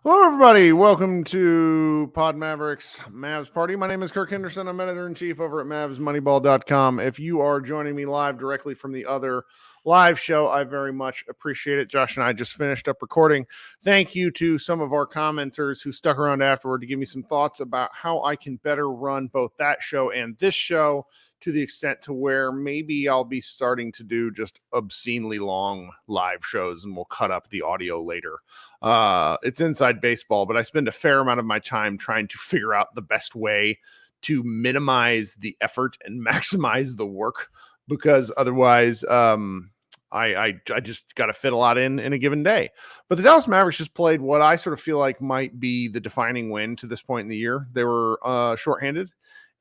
Hello, everybody. Welcome to Pod Mavericks Mavs Party. My name is Kirk Henderson. I'm editor-in-chief over at MavsMoneyball.com. If you are joining me live directly from the other live show, I very much appreciate it. Josh and I just finished up recording. Thank you to some of our commenters who stuck around afterward to give me some thoughts about how I can better run both that show and this show, to the extent to where maybe I'll be starting to do just obscenely long live shows and we'll cut up the audio later. It's inside baseball, but I spend a fair amount of my time trying to figure out the best way to minimize the effort and maximize the work, because otherwise I just got to fit a lot in a given day. But the Dallas Mavericks just played what I sort of feel like might be the defining win to this point in the year. They were shorthanded,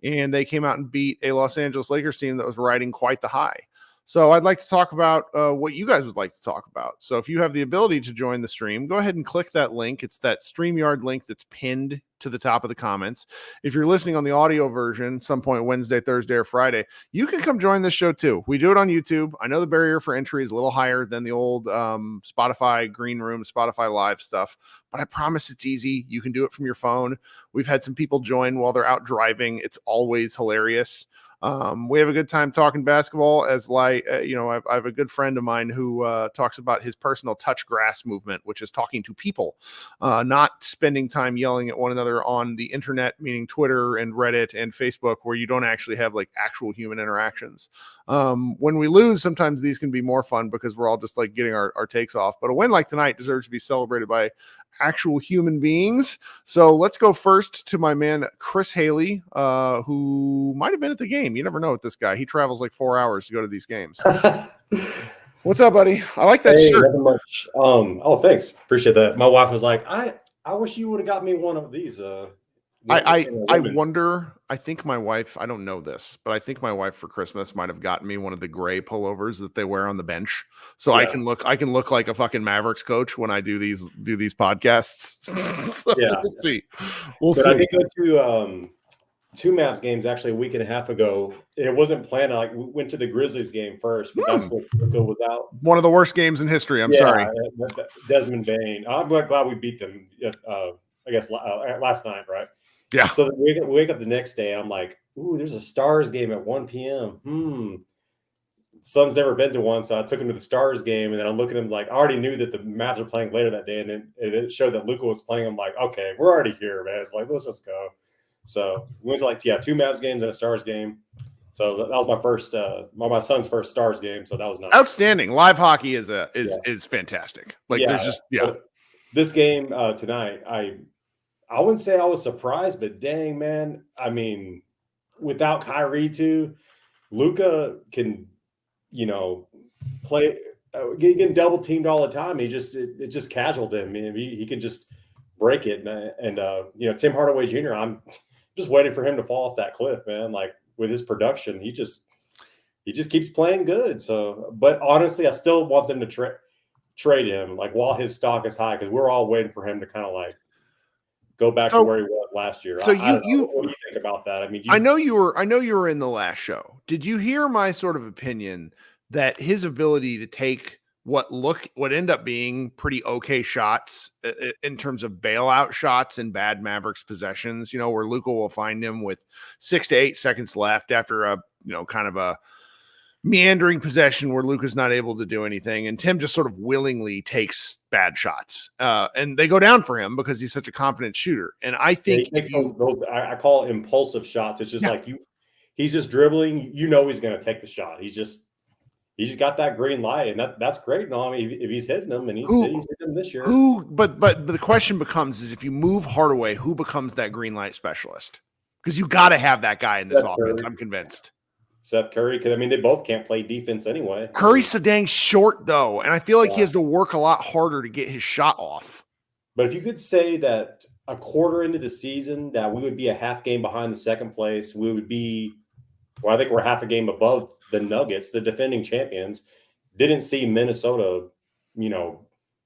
and they came out and beat a Los Angeles Lakers team that was riding quite the high. So I'd like to talk about what you guys would like to talk about. So if you have the ability to join the stream, go ahead and click that link. It's that StreamYard link that's pinned to the top of the comments. If you're listening on the audio version, some point Wednesday, Thursday, or Friday, you can come join this show too. We do it on YouTube. I know the barrier for entry is a little higher than the old Spotify Green Room, Spotify Live stuff, but I promise it's easy. You can do it from your phone. We've had some people join while they're out driving. It's always hilarious. We have a good time talking basketball, as I have a good friend of mine who talks about his personal touch grass movement, which is talking to people, not spending time yelling at one another on the internet, meaning Twitter and Reddit and Facebook, where you don't actually have like actual human interactions. When we lose, sometimes these can be more fun because we're all just like getting our takes off. But a win like tonight deserves to be celebrated by actual human beings. So let's go first to my man, Chris Haley, who might have been at the game. You never know with this guy. He travels like 4 hours to go to these games. What's up, buddy? I like that shirt. Nothing much. Thanks. Appreciate that. My wife was like, I wish you would have got me one of these. I wonder, I think my wife, I don't know this, but I think my wife for Christmas might have gotten me one of the gray pullovers that they wear on the bench. So yeah. I can look like a fucking Mavericks coach when I do these podcasts. So yeah. We'll see. I did go to two Mavs games actually a week and a half ago. It wasn't planned. We went to the Grizzlies game first, but that's what Luka was out. One of the worst games in history. I'm sorry. Desmond Bain. I'm glad we beat them. I guess last night, right? Yeah. So we wake up the next day, and I'm like, ooh, there's a Stars game at 1 p.m. Son's never been to one, so I took him to the Stars game, and then I'm looking at him like, I already knew that the Mavs were playing later that day, and then it showed that Luka was playing. I'm like, okay, we're already here, man. It's like, let's just go. So we went to two Mavs games and a Stars game. So that was my first, my son's first Stars game. So that was nice. Outstanding. Live hockey is fantastic. There's just This game tonight, I wouldn't say I was surprised, but dang, man. I mean, without Kyrie too, Luka can, play, getting double teamed all the time. It just casualed him. I mean, he can just break it. And Tim Hardaway Jr., I'm just waiting for him to fall off that cliff, man. Like with his production, he just keeps playing good. So, but honestly, I still want them to trade him like while his stock is high, because we're all waiting for him to kind of like go back to where he was last year. So what do you think about that? I mean, I know you were in the last show. Did you hear my sort of opinion that his ability to take what end up being pretty okay shots in terms of bailout shots and bad Mavericks possessions, where Luka will find him with 6 to 8 seconds left after a kind of a meandering possession where Luka's not able to do anything, and Tim just sort of willingly takes bad shots, and they go down for him because he's such a confident shooter. And I think he makes those I call it impulsive shots. It's just he's just dribbling. He's going to take the shot. He's just got that green light, and that's great. No, I mean, if he's hitting them, and he's hitting them this year. But the question becomes is if you move Hardaway, who becomes that green light specialist? because you got to have that guy in this Seth offense. Curry. I'm convinced. Seth Curry, because I mean, they both can't play defense anyway. Curry's so dang short, though, and I feel like he Yeah. has to work a lot harder to get his shot off. But if you could say that a quarter into the season that we would be a half game behind the second place, we would be, well, I think we're half a game above the Nuggets, the defending champions. Didn't see Minnesota,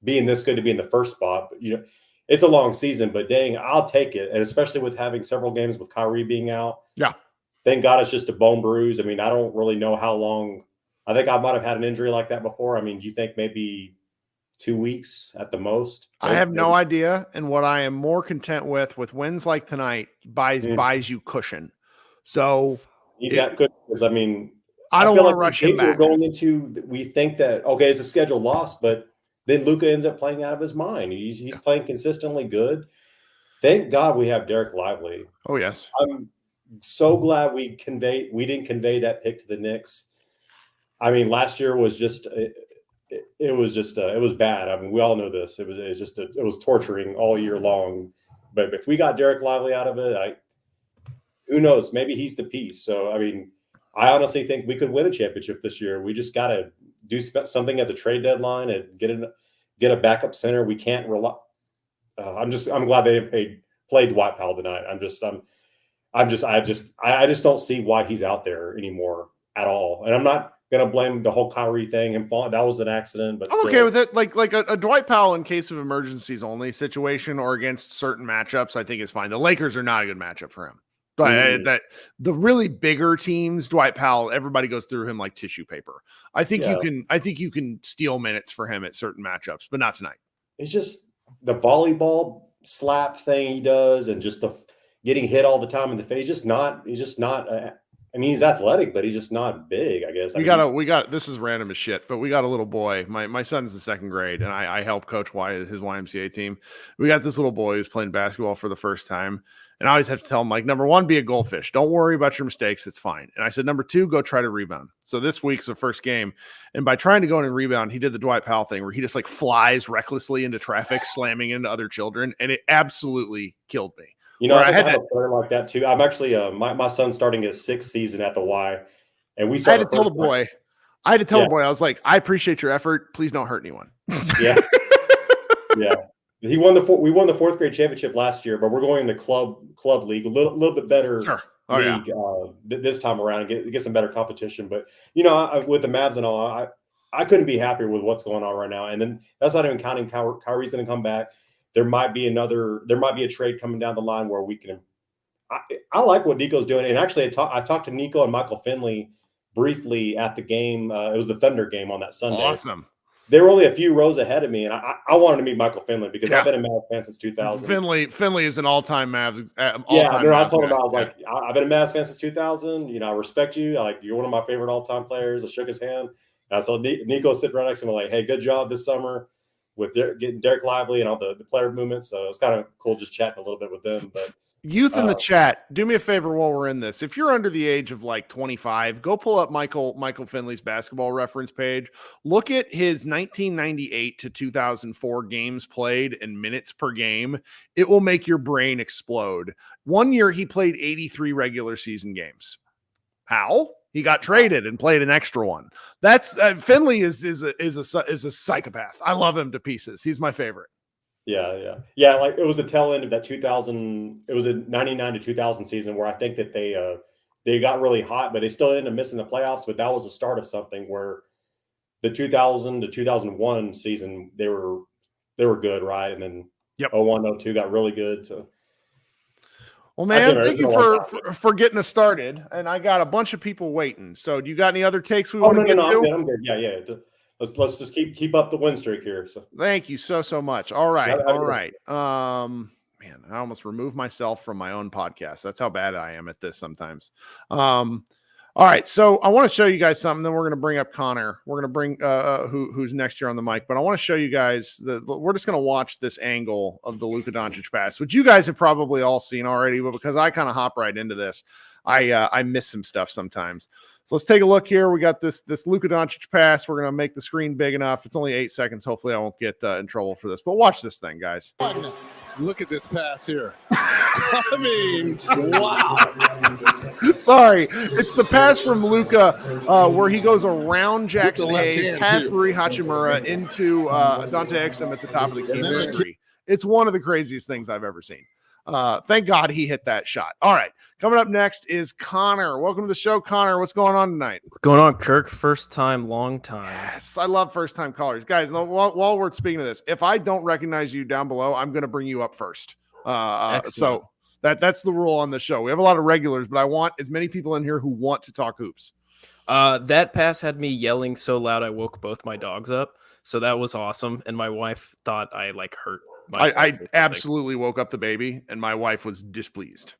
being this good to be in the first spot. But, it's a long season, but dang, I'll take it. And especially with having several games with Kyrie being out. Yeah. Thank God it's just a bone bruise. I mean, I don't really know how long. I think I might have had an injury like that before. I mean, do you think maybe 2 weeks at the most? I have no idea. And what I am more content with wins like tonight buys you cushion. So he's got good, because I mean, I don't feel want to like rush him back. We're going into, we think that, okay, it's a scheduled loss, but then Luka ends up playing out of his mind. He's playing consistently good. Thank God we have Derek Lively. Oh, yes. I'm so glad we didn't convey that pick to the Knicks. I mean, last year was just it was bad. I mean, we all know this. It was torturing all year long. But if we got Derek Lively out of it, who knows? Maybe he's the piece. So I mean, I honestly think we could win a championship this year. We just got to do something at the trade deadline and get a backup center. We can't rely. I'm glad they didn't play Dwight Powell tonight. I just don't see why he's out there anymore at all. And I'm not gonna blame the whole Kyrie thing and that was an accident. But I'm okay with it. Like a Dwight Powell in case of emergencies only situation or against certain matchups, I think is fine. The Lakers are not a good matchup for him. But that the really bigger teams, Dwight Powell, everybody goes through him like tissue paper. I think you can steal minutes for him at certain matchups, but not tonight. It's just the volleyball slap thing he does, and just the getting hit all the time in the face. He's just not. I mean, he's athletic, but he's just not big, I guess. We got this is random as shit, but we got a little boy. My son's in second grade, and I help coach his YMCA team. We got this little boy who's playing basketball for the first time. And I always have to tell him, like, number one, be a goldfish. Don't worry about your mistakes. It's fine. And I said, number two, go try to rebound. So this week's the first game. And by trying to go in and rebound, he did the Dwight Powell thing where he just like flies recklessly into traffic, slamming into other children. And it absolutely killed me. I had a player like that too. I'm actually my son's starting his 6th season at the Y, and I had to tell the boy. I was like, I appreciate your effort. Please don't hurt anyone. Yeah, yeah. We won the 4th grade championship last year, but we're going to club league, a little bit better league this time around, and get some better competition. But with the Mavs and all, I couldn't be happier with what's going on right now. And then that's not even counting Kyrie's going to come back. There might be a trade coming down the line where we can. I like what Nico's doing, and actually, I talked to Nico and Michael Finley briefly at the game. It was the Thunder game on that Sunday. Awesome. They were only a few rows ahead of me, and I wanted to meet Michael Finley because I've been a Mavs fan since 2000. Finley is an all-time Mavs. I told him, I was like, I've been a Mavs fan since 2000. I respect you. You're one of my favorite all-time players. I shook his hand. And I saw Nico sitting right next to him, like, hey, good job this summer with getting Derek Lively and all the player movements. So it's kind of cool just chatting a little bit with them. But youth in the chat, do me a favor while we're in this. If you're under the age of like 25, go pull up Michael Finley's basketball reference page. Look at his 1998 to 2004 games played and minutes per game. It will make your brain explode. One year he played 83 regular season games. How? He got traded and played an extra one. That's Finley is a psychopath. I love him to pieces. He's my favorite. Yeah. Like it was the tail end of that 2000. It was a 99 to 2000 season where I think that they got really hot, but they still ended up missing the playoffs. But that was the start of something where the 2000 to 2001 season they were good, right? And then 01, 02 got really good. So. Well, man, thank you for getting us started. And I got a bunch of people waiting. So do you got any other takes we want to get to? I'm good. Yeah. Let's just keep up the win streak here. So thank you so much. All right. Man, I almost removed myself from my own podcast. That's how bad I am at this sometimes. All right, so I want to show you guys something. Then we're going to bring up Connor. We're going to bring who's next here on the mic. But I want to show you guys we're just going to watch this angle of the Luka Doncic pass, which you guys have probably all seen already. But because I kind of hop right into this, I miss some stuff sometimes. So let's take a look here. We got this Luka Doncic pass. We're going to make the screen big enough. It's only 8 seconds. Hopefully I won't get in trouble for this. But watch this thing, guys. 1, Look at this pass here. I mean, wow. Sorry, it's the pass from Luka where he goes around Jackson Hayes, past Rui Hachimura into Dante Exum at the top of the key for three. It's one of the craziest things I've ever seen. Thank God he hit that shot. All right, coming up next is Connor. Welcome to the show, Connor. What's going on tonight? What's going on, Kirk? First time, long time. Yes, I love first time callers. Guys, while we're speaking of this, if I don't recognize you down below, I'm going to bring you up first. So that's the rule on the show. We have a lot of regulars, but I want as many people in here who want to talk hoops. That pass had me yelling so loud I woke both my dogs up. So that was awesome. And my wife thought I hurt myself. I absolutely woke up the baby, and my wife was displeased.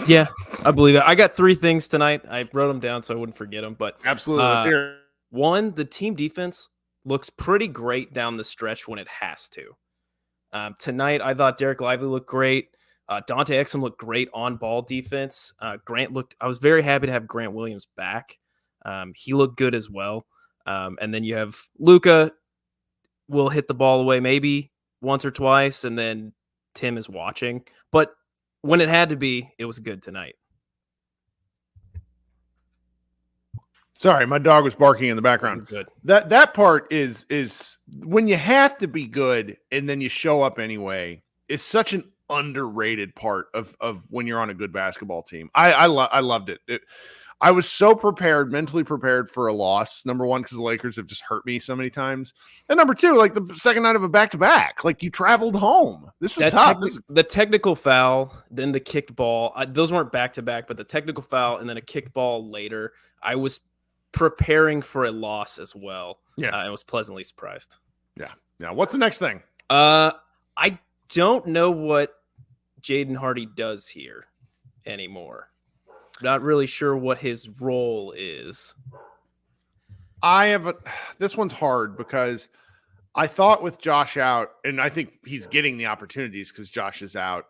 Yeah, I believe it. I got 3 things tonight. I wrote them down so I wouldn't forget them. But absolutely, let's hear it. One, the team defense looks pretty great down the stretch when it has to. Tonight, I thought Derek Lively looked great. Dante Exum looked great on ball defense. I was very happy to have Grant Williams back. He looked good as well. And then you have Luka will hit the ball away maybe once or twice, and then Tim is watching. But when it had to be, it was good tonight. Sorry, my dog was barking in the background. Good. That part is when you have to be good and then you show up anyway, is such an underrated part of when you're on a good basketball team. I loved it. I was so mentally prepared for a loss. Number one, because the Lakers have just hurt me so many times. And number two, like the second night of a back-to-back, like you traveled home. This was tough. The technical foul, then the kicked ball. Those weren't back-to-back, but the technical foul and then a kicked ball later. I was preparing for a loss as well. Yeah. I was pleasantly surprised. Yeah. Now, what's the next thing? I don't know what Jaden Hardy does here anymore. Not really sure what his role is. This one's hard because I thought with Josh out, and I think he's getting the opportunities because Josh is out,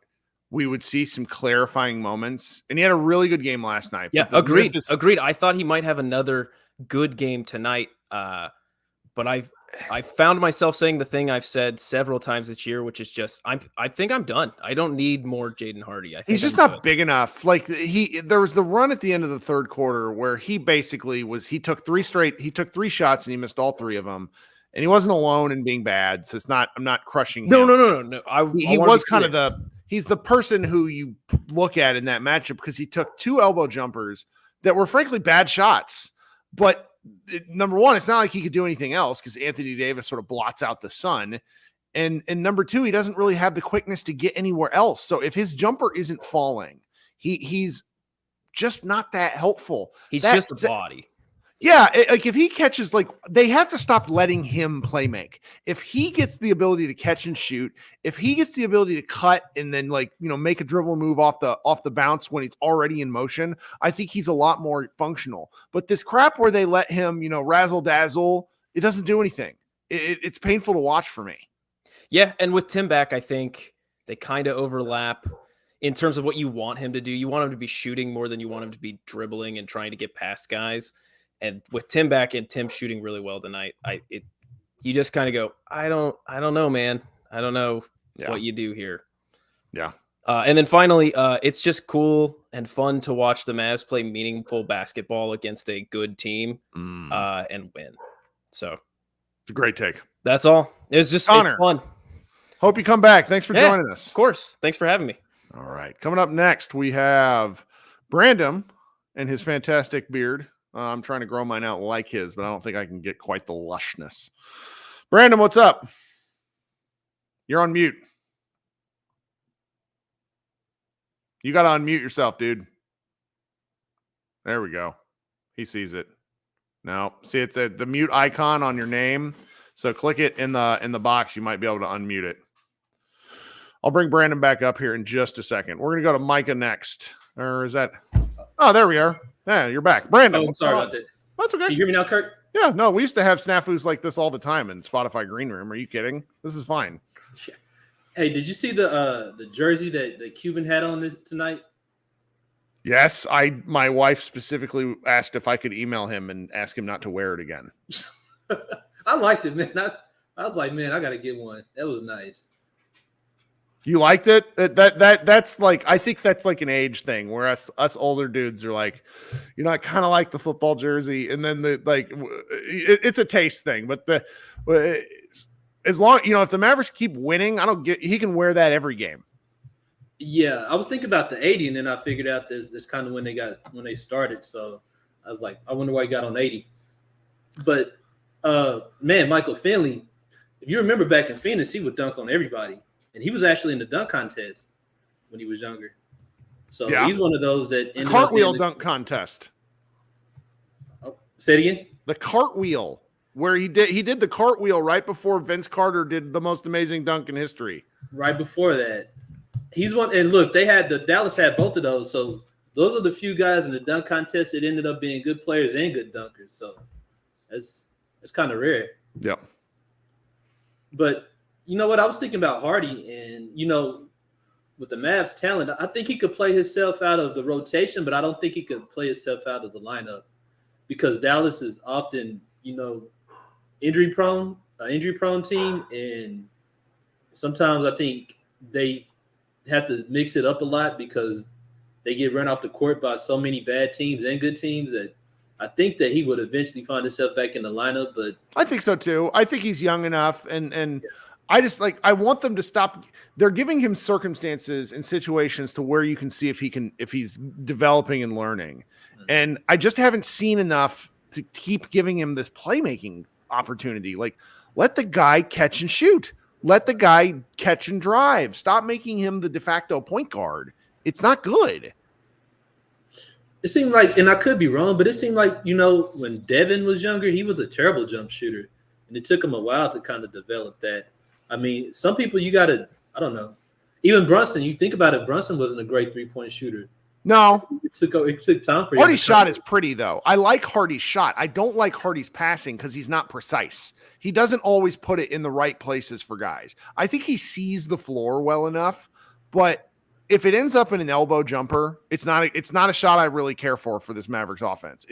we would see some clarifying moments. And he had a really good game last night. Yeah, agreed. I thought he might have another good game tonight. But I found myself saying the thing I've said several times this year, which is just I think I'm done. I don't need more Jaden Hardy. I think he's just not big enough. Like there was the run at the end of the third quarter where he basically he took 3 shots and he missed all 3 of them. And he wasn't alone in being bad. So I'm not crushing him. No. He was kind of he's the person who you look at in that matchup because he took 2 elbow jumpers that were frankly bad shots. But number one, it's not like he could do anything else because Anthony Davis sort of blots out the sun. And number two, he doesn't really have the quickness to get anywhere else. So if his jumper isn't falling, he's just not that helpful. He's just a body. Yeah, like if he catches, they have to stop letting him play make. If he gets the ability to catch and shoot, if he gets the ability to cut and then make a dribble move off the bounce when he's already in motion, I think he's a lot more functional. But this crap where they let him, razzle dazzle, it doesn't do anything. It's painful to watch for me. Yeah, and with Tim back, I think they kind of overlap in terms of what you want him to do. You want him to be shooting more than you want him to be dribbling and trying to get past guys. And with Tim back and Tim shooting really well tonight, you just kind of go, I don't know, man. I don't know what you do here. Yeah. And then finally, it's just cool and fun to watch the Mavs play meaningful basketball against a good team and win. So it's a great take. That's all. It's just it's fun. Hope you come back. Thanks for joining us. Of course. Thanks for having me. All right. Coming up next, we have Brandon and his fantastic beard. I'm trying to grow mine out like his, but I don't think I can get quite the lushness. Brandon, what's up? You're on mute. You got to unmute yourself, dude. There we go. He sees it. No, see, it's the mute icon on your name. So click it in the box. You might be able to unmute it. I'll bring Brandon back up here in just a second. We're going to go to Micah next. Or is that? Oh, there we are. Yeah, you're back. Brandon. Oh, sorry about that. That's okay. Can you hear me now, Kirk? Yeah, no, we used to have snafus like this all the time in Spotify Green Room. Are you kidding? This is fine. Yeah. Hey, did you see the jersey that Cuban had on this tonight? Yes, my wife specifically asked if I could email him and ask him not to wear it again. I liked it, man. I was like, man, I got to get one. That was nice. You liked it? That's like, I think that's like an age thing where us older dudes are like, you know, I kind of like the football jersey, and then it's a taste thing. But as long, you know, if the Mavericks keep winning, he can wear that every game. Yeah, I was thinking about the 80, and then I figured out this kind of when they started. So I was like, I wonder why he got on 80. But man, Michael Finley, if you remember back in Phoenix, he would dunk on everybody. And he was actually in the dunk contest when he was younger. So he's one of those that the cartwheel dunk contest. Oh, say it again. The cartwheel, where he did the cartwheel right before Vince Carter did the most amazing dunk in history. Right before that, he's one. And look, Dallas had both of those. So those are the few guys in the dunk contest that ended up being good players and good dunkers. So that's kind of rare. Yeah. But you know what? I was thinking about Hardy, and you know, with the Mavs' talent, I think he could play himself out of the rotation, but I don't think he could play himself out of the lineup because Dallas is often, you know, injury prone team, and sometimes I think they have to mix it up a lot because they get run off the court by so many bad teams and good teams that I think that he would eventually find himself back in the lineup. But I think so too. I think he's young enough, and I just I want them to stop. They're giving him circumstances and situations to where you can see if he's developing and learning. And I just haven't seen enough to keep giving him this playmaking opportunity. Like, let the guy catch and shoot. Let the guy catch and drive. Stop making him the de facto point guard. It's not good. It seemed like, and I could be wrong, but it seemed like, you know, when Devin was younger, he was a terrible jump shooter. And it took him a while to kind of develop that. I mean, some people I don't know. Even Brunson, you think about it, Brunson wasn't a great three-point shooter. No. It took time for him. Hardy's shot is pretty, though. I like Hardy's shot. I don't like Hardy's passing because he's not precise. He doesn't always put it in the right places for guys. I think he sees the floor well enough, but if it ends up in an elbow jumper, it's not a shot I really care for this Mavericks offense.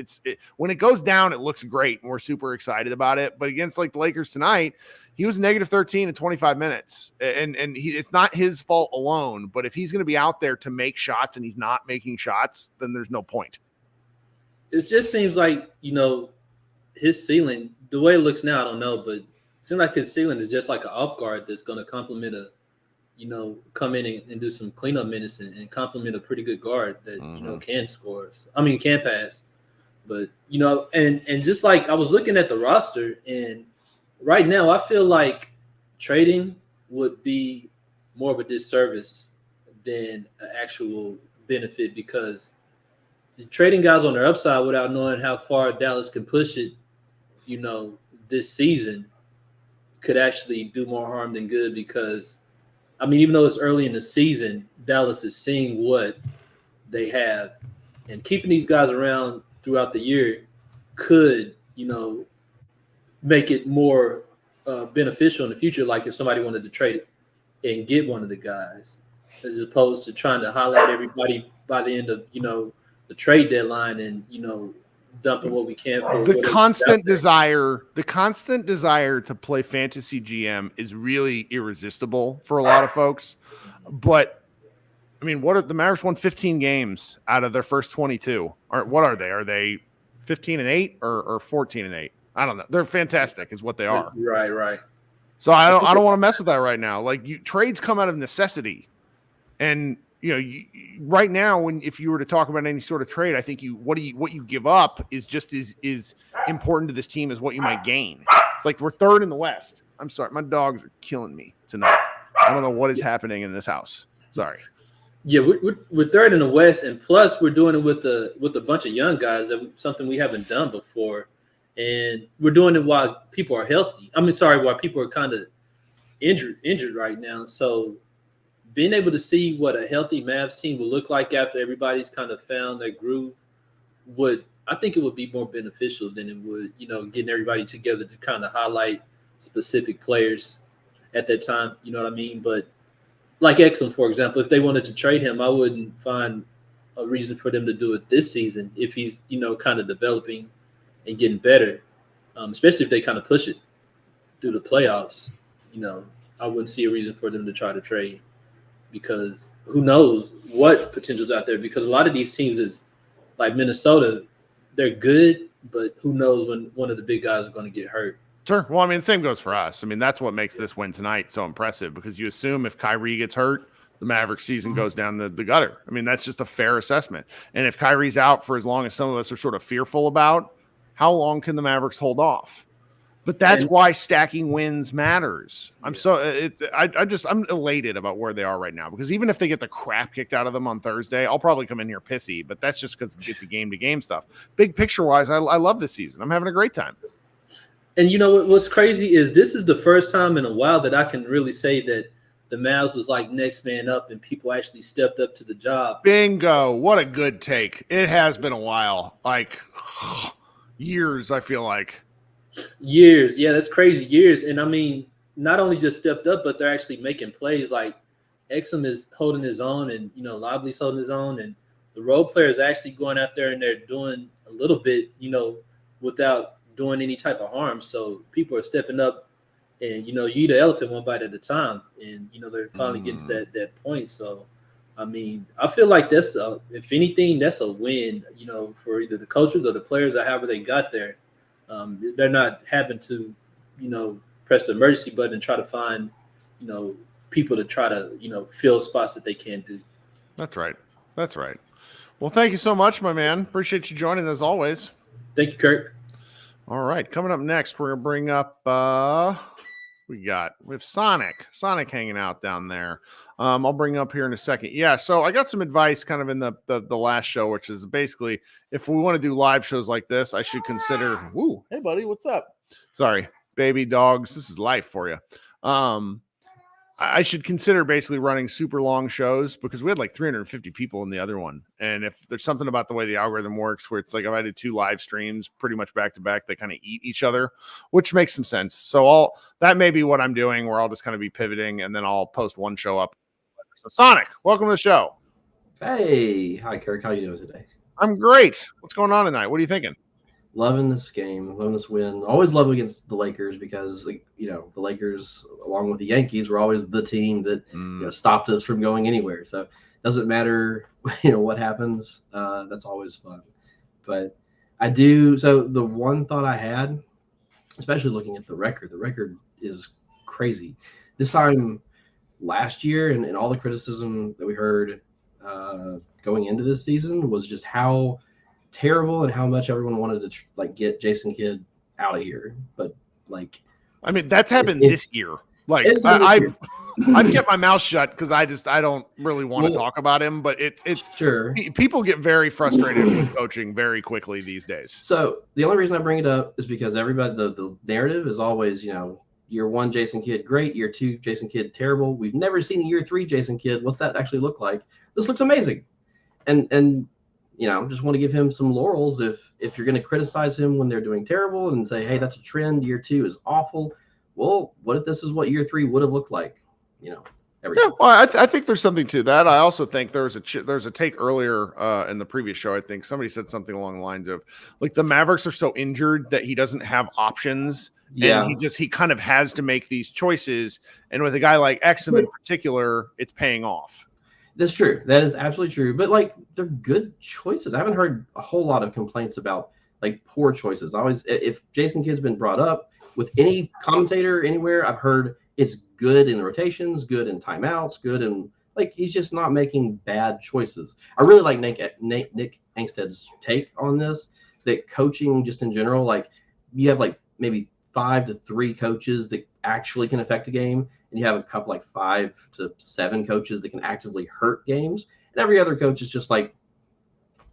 When it goes down, it looks great, and we're super excited about it. But against like the Lakers tonight, he was -13 in 25 minutes, and it's not his fault alone. But if he's going to be out there to make shots and he's not making shots, then there's no point. It just seems like, you know, his ceiling, the way it looks now, I don't know, but it seems like his ceiling is just like an off guard that's going to complement come in and do some cleanup minutes and complement a pretty good guard that, you know, can score. Can pass. But, you know, and just like I was looking at the roster, and right now I feel like trading would be more of a disservice than an actual benefit because trading guys on their upside without knowing how far Dallas can push it, you know, this season could actually do more harm than good because, I mean, even though it's early in the season, Dallas is seeing what they have. And keeping these guys around throughout the year could, you know, make it more beneficial in the future, like if somebody wanted to trade it and get one of the guys, as opposed to trying to highlight everybody by the end of, you know, the trade deadline and, you know, dumping what we can for the constant desire to play fantasy GM is really irresistible for a lot of folks. But I mean, the Mavericks won 15 games out of their first 22. What are they? Are they 15-8 or 14-8? I don't know. They're fantastic is what they are. Right. So I don't want to mess with that right now. Like trades come out of necessity. And you know, right now, if you were to talk about any sort of trade, I think what you give up is just is important to this team as what you might gain. It's like we're third in the West. I'm sorry, my dogs are killing me tonight. I don't know what is happening in this house. Sorry. Yeah, we're third in the West, and plus we're doing it with a bunch of young guys. Something we haven't done before, and we're doing it while people are healthy. While people are kind of injured right now. So being able to see what a healthy Mavs team will look like after everybody's kind of found their groove I think it would be more beneficial than it would, you know, getting everybody together to kind of highlight specific players at that time. You know what I mean? But like Exum, for example, if they wanted to trade him, I wouldn't find a reason for them to do it this season if he's, you know, kind of developing and getting better, especially if they kind of push it through the playoffs. You know, I wouldn't see a reason for them to try to trade. because who knows what potential's out there, because a lot of these teams is like Minnesota, they're good, but who knows when one of the big guys are going to get hurt. Sure. Well, I mean, same goes for us. I mean, that's what makes this win tonight so impressive, because you assume if Kyrie gets hurt, the Mavericks season goes down the gutter. I mean, that's just a fair assessment. And if Kyrie's out for as long as some of us are sort of fearful about, how long can the Mavericks hold off? But that's why stacking wins matters. I'm elated about where they are right now, because even if they get the crap kicked out of them on Thursday, I'll probably come in here pissy, but that's just because it's the game-to-game stuff. Big picture-wise, I love this season. I'm having a great time. And you know what's crazy is this is the first time in a while that I can really say that the Mavs was like next man up and people actually stepped up to the job. Bingo. What a good take. It has been a while. Like years, I feel like. Years. Yeah, that's crazy. Years. And I mean, not only just stepped up, but they're actually making plays. Like Exum is holding his own, and, you know, Lively's holding his own, and the role players actually going out there and they're doing a little bit, you know, without doing any type of harm. So people are stepping up, and, you know, you eat an elephant one bite at a time, and, you know, they're finally getting to that point. So, I mean, I feel like that's if anything, that's a win, you know, for either the coaches or the players or however they got there. They're not having to, you know, press the emergency button and try to find, you know, people to try to, you know, fill spots that they can't do. That's right. That's right. Well, thank you so much, my man. Appreciate you joining as always. Thank you, Kirk. All right. Coming up next, we're going to bring up, we have Sonic hanging out down there. I'll bring up here in a second. Yeah. So I got some advice kind of in the last show, which is basically if we want to do live shows like this, I should consider, hey buddy, what's up? Sorry, baby dogs. This is life for you. I should consider basically running super long shows, because we had like 350 people in the other one. And if there's something about the way the algorithm works where it's like if I did 2 live streams pretty much back to back, they kind of eat each other, which makes some sense. So that may be what I'm doing, where I'll just kind of be pivoting and then I'll post one show up. So Sonic, welcome to the show. Hey, hi Kirk. How you doing today? I'm great. What's going on tonight? What are you thinking? Loving this game, loving this win. Always love against the Lakers because, like, you know, the Lakers, along with the Yankees, were always the team that you know, stopped us from going anywhere. So it doesn't matter, you know, what happens. That's always fun. But I do. So the one thought I had, especially looking at the record is crazy. This time last year, and all the criticism that we heard going into this season was just how terrible and how much everyone wanted to get Jason Kidd out of here. But like, I mean, that's happened this year. Like I've kept my mouth shut because I don't really want to talk about him, but it's sure people get very frustrated with coaching very quickly these days. So the only reason I bring it up is because everybody, the narrative is always, you know, year 1 Jason Kidd great, year 2 Jason Kidd terrible. We've never seen year 3 Jason Kidd. What's that actually look like? This looks amazing. And you know, just want to give him some laurels. If you're going to criticize him when they're doing terrible and say, hey, that's a trend, year 2 is awful. Well, what if this is what year 3 would have looked like? You know, everything. Yeah, well, I think there's something to that. I also think there's a take earlier in the previous show. I think somebody said something along the lines of, like, the Mavericks are so injured that he doesn't have options. Yeah. And he kind of has to make these choices. And with a guy like Exum in particular, it's paying off. That's true. That is absolutely true. But like, they're good choices. I haven't heard a whole lot of complaints about like poor choices. If Jason Kidd's been brought up with any commentator anywhere, I've heard it's good in the rotations, good in timeouts, good in, like, he's just not making bad choices. I really like Nick Angsted's take on this, that coaching just in general, like, you have like maybe 5 to 3 coaches that actually can affect a game, and you have a couple like 5 to 7 coaches that can actively hurt games, and every other coach is just like,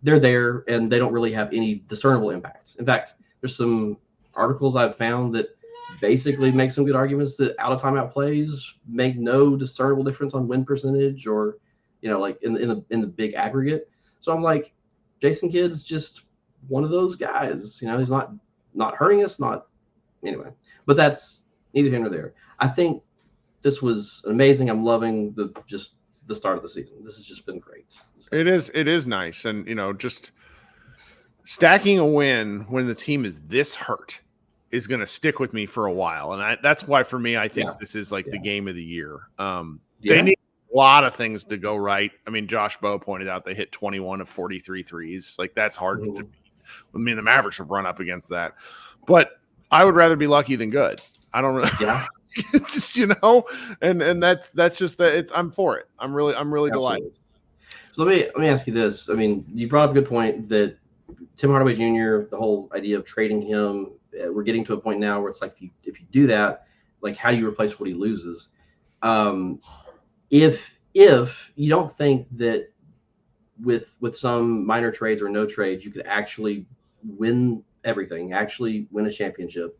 they're there and they don't really have any discernible impacts. In fact, there's some articles I've found that basically make some good arguments that out of timeout plays make no discernible difference on win percentage, or, you know, like in the big aggregate. So I'm like, Jason Kidd's just one of those guys. You know, he's not hurting us, anyway. But that's neither here nor there. I think this was amazing. I'm loving the start of the season. This has just been great. It is nice. And, you know, just stacking a win when the team is this hurt is going to stick with me for a while. And that's why, for me, I think this is like the game of the year. They need lot of things to go right. I mean, Josh Bowe pointed out they hit 21 of 43 threes. Like, that's hard to beat. I mean, the Mavericks have run up against that. But I would rather be lucky than good. I don't really. Yeah. It's just, and that's just that. I'm for it. I'm really delighted. So let me ask you this. I mean, you brought up a good point that Tim Hardaway Jr., the whole idea of trading him, we're getting to a point now where it's like if you do that, like, how do you replace what he loses? If you don't think that with some minor trades or no trades, you could actually win everything, actually win a championship,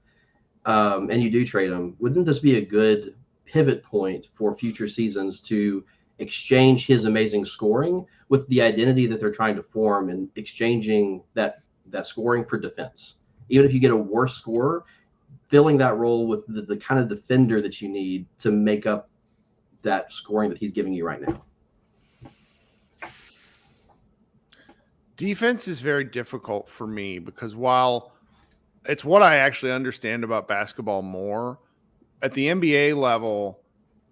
and you do trade him, wouldn't this be a good pivot point for future seasons to exchange his amazing scoring with the identity that they're trying to form, and exchanging that scoring for defense? Even if you get a worse scorer, filling that role with the kind of defender that you need to make up that scoring that he's giving you right now. Defense is very difficult for me because while it's what I actually understand about basketball more, at the NBA level,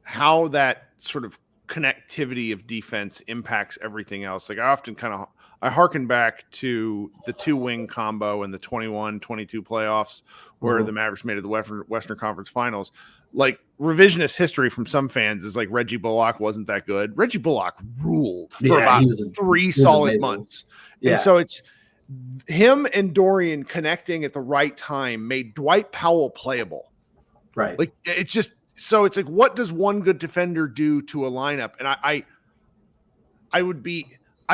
how that sort of connectivity of defense impacts everything else. Like, I harken back to the 2-wing combo in the 21-22 playoffs where the Mavericks made it to the Western Conference Finals. Like, revisionist history from some fans is like Reggie Bullock wasn't that good. Reggie Bullock ruled for about 3 solid months. Yeah. And so it's him and Dorian connecting at the right time made Dwight Powell playable. Right. Like, it's just, so it's like, what does one good defender do to a lineup? And I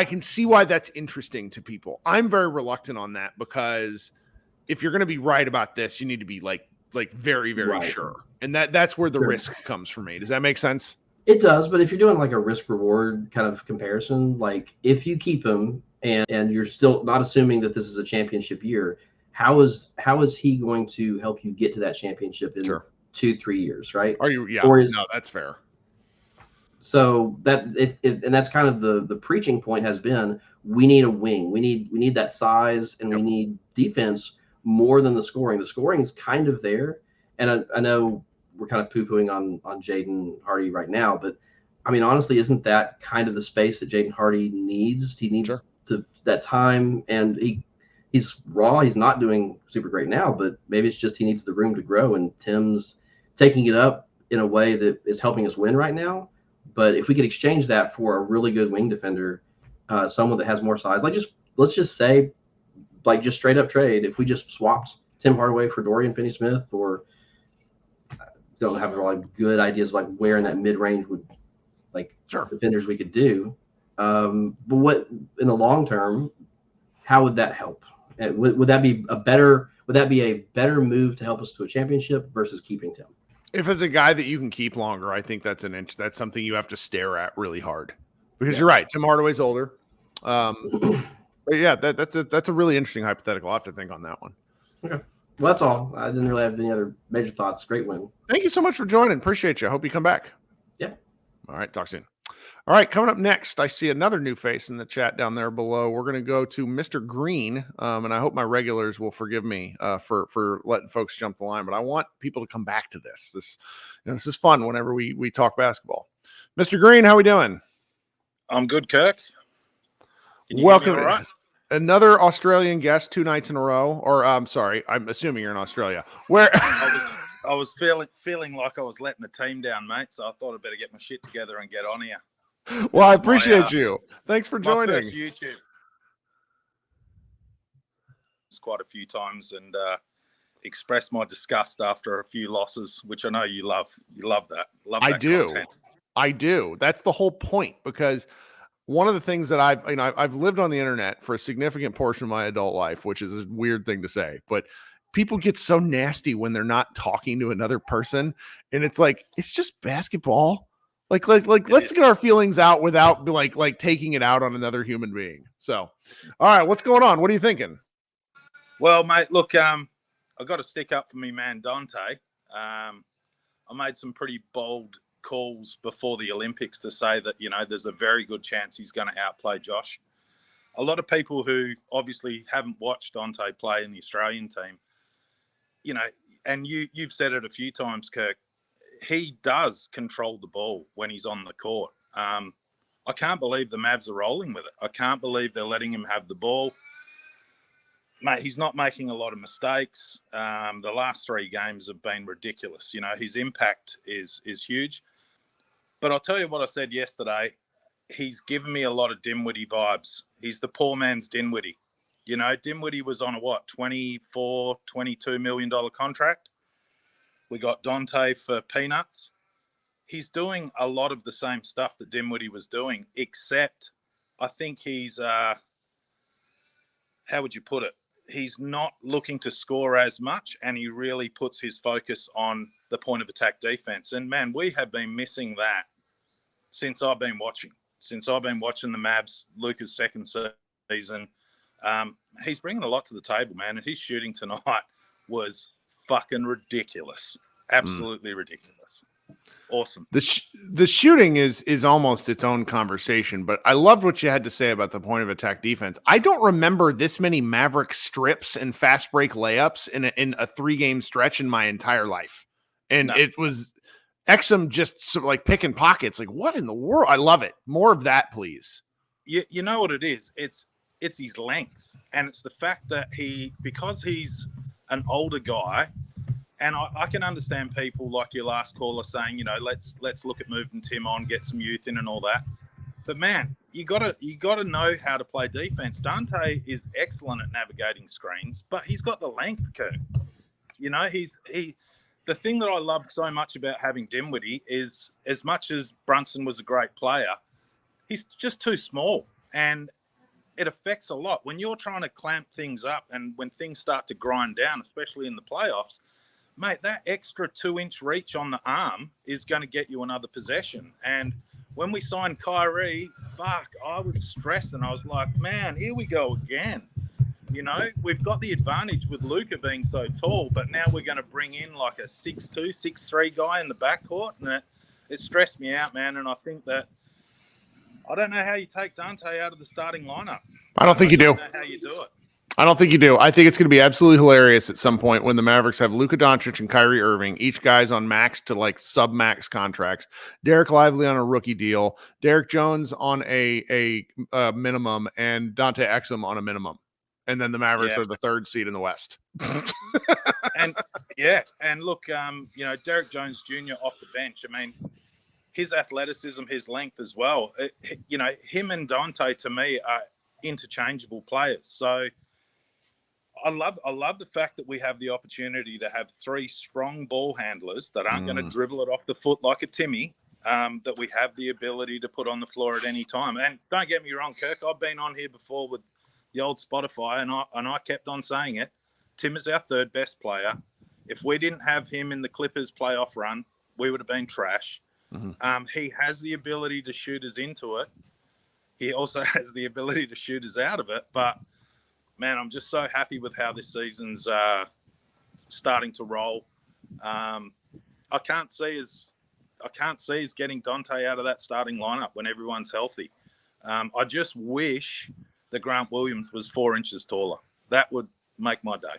can see why that's interesting to people. I'm very reluctant on that because if you're going to be right about this, you need to be like very, very sure. And that's where the risk comes for me. Does that make sense? It does. But if you're doing like a risk reward kind of comparison, like if you keep him and you're still not assuming that this is a championship year, how is he going to help you get to that championship in 2-3 years, right? Are you? Yeah. No, that's fair. So that and that's kind of the preaching point has been, we need a wing. We need that size, and we need defense more than the scoring. The scoring is kind of there. And I know we're kind of poo-pooing on Jaden Hardy right now, but I mean, honestly, isn't that kind of the space that Jaden Hardy needs? He needs that time, and he's raw. He's not doing super great now, but maybe it's just he needs the room to grow, and Tim's taking it up in a way that is helping us win right now. But if we could exchange that for a really good wing defender, someone that has more size, like let's just say, like, just straight up trade, if we just swapped Tim Hardaway for Dorian Finney-Smith, or don't have like good ideas like where in that mid-range would defenders we could do. But what in the long term, how would that help? And would that be a better move to help us to a championship versus keeping Tim? If it's a guy that you can keep longer, I think that's that's something you have to stare at really hard, because you're right. Tim Hardaway's older. But yeah, that's a really interesting hypothetical. I'll have to think on that one. Okay. Well, that's all. I didn't really have any other major thoughts. Great win. Thank you so much for joining. Appreciate you. I hope you come back. Yeah. All right. Talk soon. All right. Coming up next, I see another new face in the chat down there below. We're going to go to Mr. Green. And I hope my regulars will forgive me for letting folks jump the line, but I want people to come back to this. This is fun whenever we talk basketball. Mr. Green, how we doing? I'm good, Kirk. Welcome. Another Australian guest 2 nights in a row, or I'm sorry, I'm assuming you're in Australia. Where I was feeling like I was letting the team down, mate. So I thought I'd better get my shit together and get on here. Well, I appreciate you. Thanks for joining. My first YouTube. It's quite a few times, and expressed my disgust after a few losses, which I know you love. You love that. I do. Content. I do. That's the whole point, because one of the things that I've lived on the internet for a significant portion of my adult life, which is a weird thing to say, but people get so nasty when they're not talking to another person, and it's like, it's just basketball. Like let's get our feelings out without like taking it out on another human being. So, all right, what's going on? What are you thinking? Well, mate, look, I got to stick up for me, man, Dante. I made some pretty bold calls before the Olympics to say that, there's a very good chance he's going to outplay Josh. A lot of people who obviously haven't watched Dante play in the Australian team, and you've said it a few times, Kirk, he does control the ball when he's on the court. I can't believe the Mavs are rolling with it. I can't believe they're letting him have the ball. Mate, he's not making a lot of mistakes. The last 3 games have been ridiculous. You know, his impact is huge. But I'll tell you what I said yesterday. He's given me a lot of Dinwiddie vibes. He's the poor man's Dinwiddie. You know, Dinwiddie was on a $24, $22 million contract. We got Dante for peanuts. He's doing a lot of the same stuff that Dinwiddie was doing, except I think he's, how would you put it? He's not looking to score as much, and he really puts his focus on the point of attack defense. And, man, we have been missing that since I've been watching. Since I've been watching the Mavs, Luka's second season. He's bringing a lot to the table, man, and his shooting tonight was fucking ridiculous. Absolutely ridiculous. Awesome. The shooting is almost its own conversation, but I loved what you had to say about the point of attack defense. I don't remember this many Mavericks strips and fast break layups in a 3-game stretch in my entire life. And it was Exum just sort of like picking pockets. Like, what in the world? I love it. More of that, please. You know what it is? It's his length, and it's the fact that because he's an older guy. And I can understand people like your last caller saying, you know, let's look at moving Tim on, get some youth in and all that. But man, you gotta know how to play defense. Dante is excellent at navigating screens, but he's got the length, Kirk. You know, the thing that I love so much about having Dinwiddie is, as much as Brunson was a great player, he's just too small, and it affects a lot when you're trying to clamp things up, and when things start to grind down, especially in the playoffs. Mate, that extra 2-inch reach on the arm is going to get you another possession. And when we signed Kyrie, I was stressed, and I was like, man, here we go again. You know, we've got the advantage with Luka being so tall, but now we're going to bring in like a 6'2", 6'3" guy in the backcourt, and it stressed me out, man. And I think that I don't know how you take Dante out of the starting lineup. I don't think you do. I don't know how you do it. I don't think you do. I think it's going to be absolutely hilarious at some point when the Mavericks have Luka Doncic and Kyrie Irving, each guy's on max to like sub-max contracts. Derek Lively on a rookie deal, Derek Jones on a minimum, and Dante Exum on a minimum. And then the Mavericks are the 3rd seed in the West. and look, you know, Derek Jones Jr. off the bench. I mean, his athleticism, his length as well. You know, him and Dante to me are interchangeable players. So I love the fact that we have the opportunity to have 3 strong ball handlers that aren't going to dribble it off the foot like a Timmy, that we have the ability to put on the floor at any time. And don't get me wrong, Kirk, I've been on here before with the old Spotify, and I kept on saying it. Tim is our 3rd best player. If we didn't have him in the Clippers playoff run, we would have been trash. He has the ability to shoot us into it. He also has the ability to shoot us out of it, but man, I'm just so happy with how this season's starting to roll. I can't see us getting Dante out of that starting lineup when everyone's healthy. I just wish that Grant Williams was 4 inches taller. That would make my day.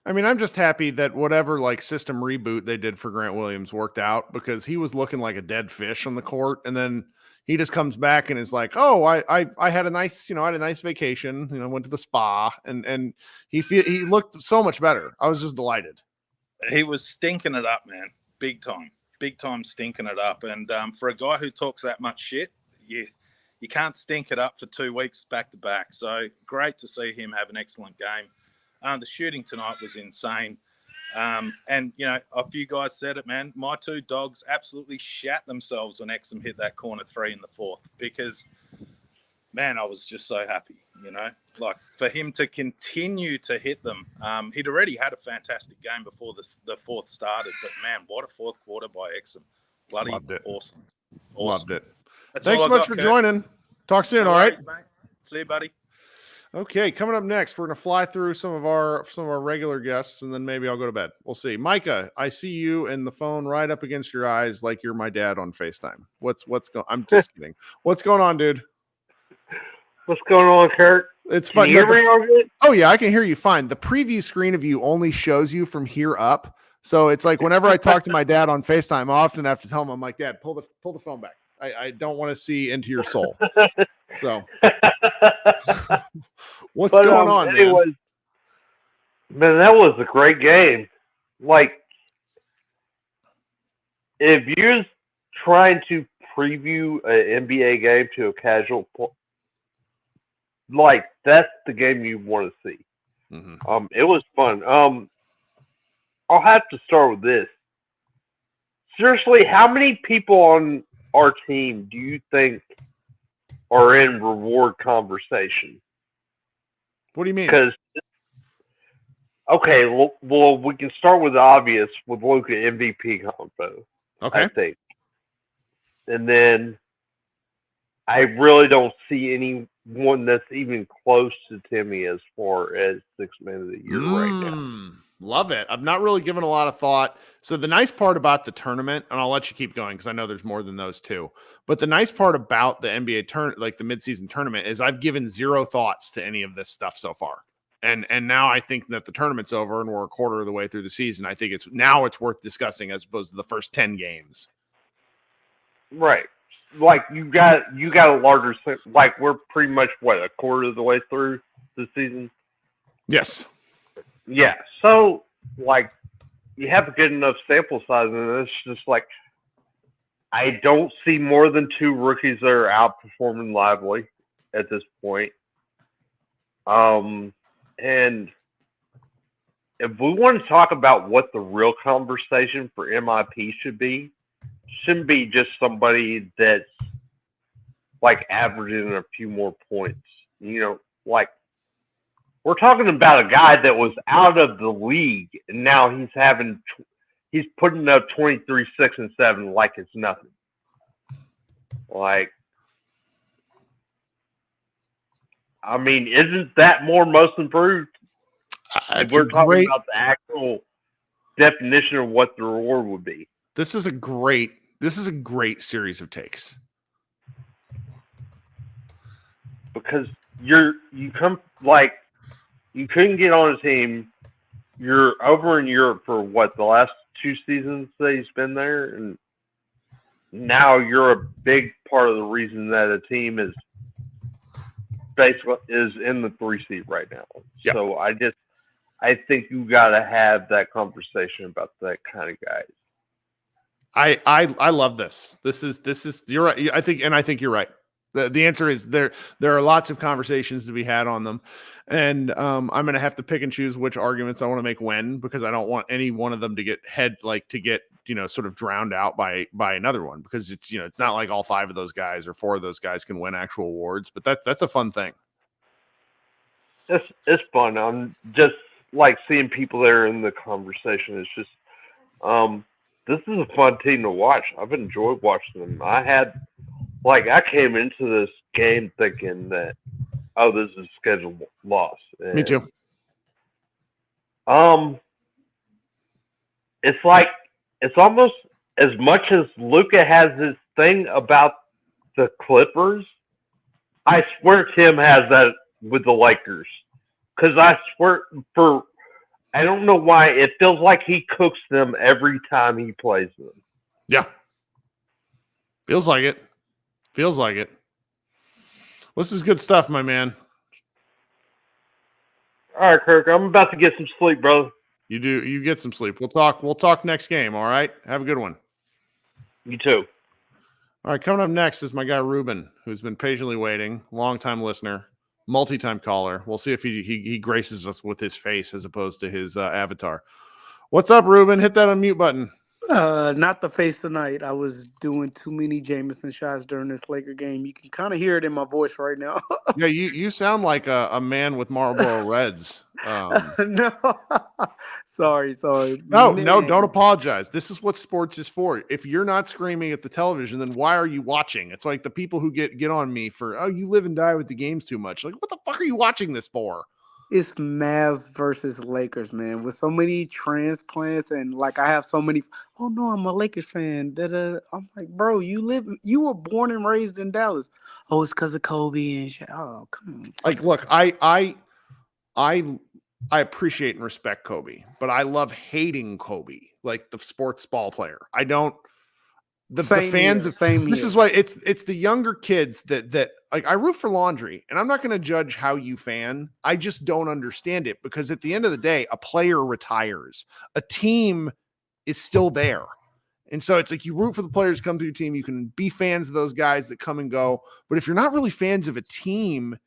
I mean, I'm just happy that whatever like system reboot they did for Grant Williams worked out, because he was looking like a dead fish on the court, and then he just comes back and is like, "Oh, I had a nice, I had a nice vacation, went to the spa," and he looked so much better. I was just delighted. He was stinking it up, man, big time stinking it up. And for a guy who talks that much shit, you can't stink it up for 2 weeks back to back. So great to see him have an excellent game. The shooting tonight was insane. And, a few guys said it, man. My 2 dogs absolutely shat themselves when Exum hit that corner 3 in the 4th, because, man, I was just so happy, like for him to continue to hit them. He'd already had a fantastic game before the 4th started, but, man, what a 4th quarter by Exum. Bloody awesome. Loved it. That's Thanks so much for joining. Talk soon, all right? Mate. See you, buddy. Okay, coming up next, we're going to fly through some of our regular guests, and then maybe I'll go to bed. We'll see. Micah, I see you and the phone right up against your eyes like you're my dad on FaceTime. What's going? I'm just kidding. What's going on, dude? What's going on, Kirk? It's fun. Can you hear me all good? Oh yeah, I can hear you fine. The preview screen of you only shows you from here up, so it's like whenever I talk to my dad on FaceTime, I often have to tell him, I'm like, "Dad, pull the phone back." I don't want to see into your soul. So what's But, going on, man? anyways, man, that was a great game. Like, if you're trying to preview an NBA game to a casual, like, that's the game you want to see. Mm-hmm. It was fun. I'll have to start with this. Seriously, how many people on our team do you think are in reward conversation? What do you mean? Because, okay, well, we can start with the obvious with Luka MVP combo. Okay. I think. And then I really don't see anyone that's even close to Timmy as far as Sixth Man of the Year right now. Love it. I've not really given a lot of thought. So the nice part about the tournament, and I'll let you keep going because I know there's more than those two, but the nice part about the NBA like the midseason tournament, is I've given zero thoughts to any of this stuff so far. And now I think that the tournament's over and we're a quarter of the way through the season. I think it's worth discussing as opposed to the first 10 games. Right. Like you got a larger, like we're pretty much a quarter of the way through the season. Yes. Yeah. So like you have a good enough sample size, and it's just like I don't see more than two rookies that are outperforming Lively at this point. And if we want to talk about what the real conversation for MIP shouldn't be just somebody that's like averaging a few more points. You know, like we're talking about a guy that was out of the league and now he's putting up 23, 6, and 7 like it's nothing. Like, I mean, isn't that more most improved? We're talking about the actual definition of what the reward would be. This is a great series of takes. Because you couldn't get on a team. You're over in Europe for what, the last 2 seasons that he's been there, and now you're a big part of the reason that a team is basically in the 3 seed right now. Yep. So I think you got to have that conversation about that kind of guys. I love this. This is you're right. I think you're right. The answer is there are lots of conversations to be had on them. And I'm going to have to pick and choose which arguments I want to make when, because I don't want any one of them to get sort of drowned out by another one, because it's not like all 5 of those guys or 4 of those guys can win actual awards, but that's a fun thing. It's fun. I'm just like seeing people there in the conversation. It's just, this is a fun team to watch. I've enjoyed watching them. I came into this game thinking that, this is a scheduled loss. And, me too. It's almost as much as Luka has this thing about the Clippers. I swear Tim has that with the Lakers, because I swear I don't know why it feels like he cooks them every time he plays them. Yeah, feels like it. Well, this is good stuff, my man. All right, Kirk, I'm about to get some sleep, brother. You get some sleep. We'll talk next game. All right. Have a good one. You too. All right. Coming up next is my guy, Ruben, who's been patiently waiting, long-time listener, multi-time caller. We'll see if he graces us with his face as opposed to his avatar. What's up, Ruben? Hit that unmute button. Not the face tonight. I was doing too many Jameson shots during this Laker game. You can kind of hear it in my voice right now. Yeah, you sound like a man with Marlboro Reds. No, sorry. No, don't apologize. This is what sports is for. If you're not screaming at the television, then why are you watching? It's like the people who get on me for, you live and die with the games too much. Like, what the fuck are you watching this for? It's Mavs versus Lakers, man. With so many transplants and I have so many. Oh no, I'm a Lakers fan. I'm like, bro, you were born and raised in Dallas. Oh, it's because of Kobe and shit. Oh, come on. Like, look, I appreciate and respect Kobe, but I love hating Kobe, like the sports ball player. the Same fans here, of same this here. is why it's the younger kids that like I root for Laundry, and I'm not going to judge how you fan. I just don't understand it because at the end of the day, a player retires, a team is still there. And so it's like you root for the players to come to your team. You can be fans of those guys that come and go. But if you're not really fans of a team,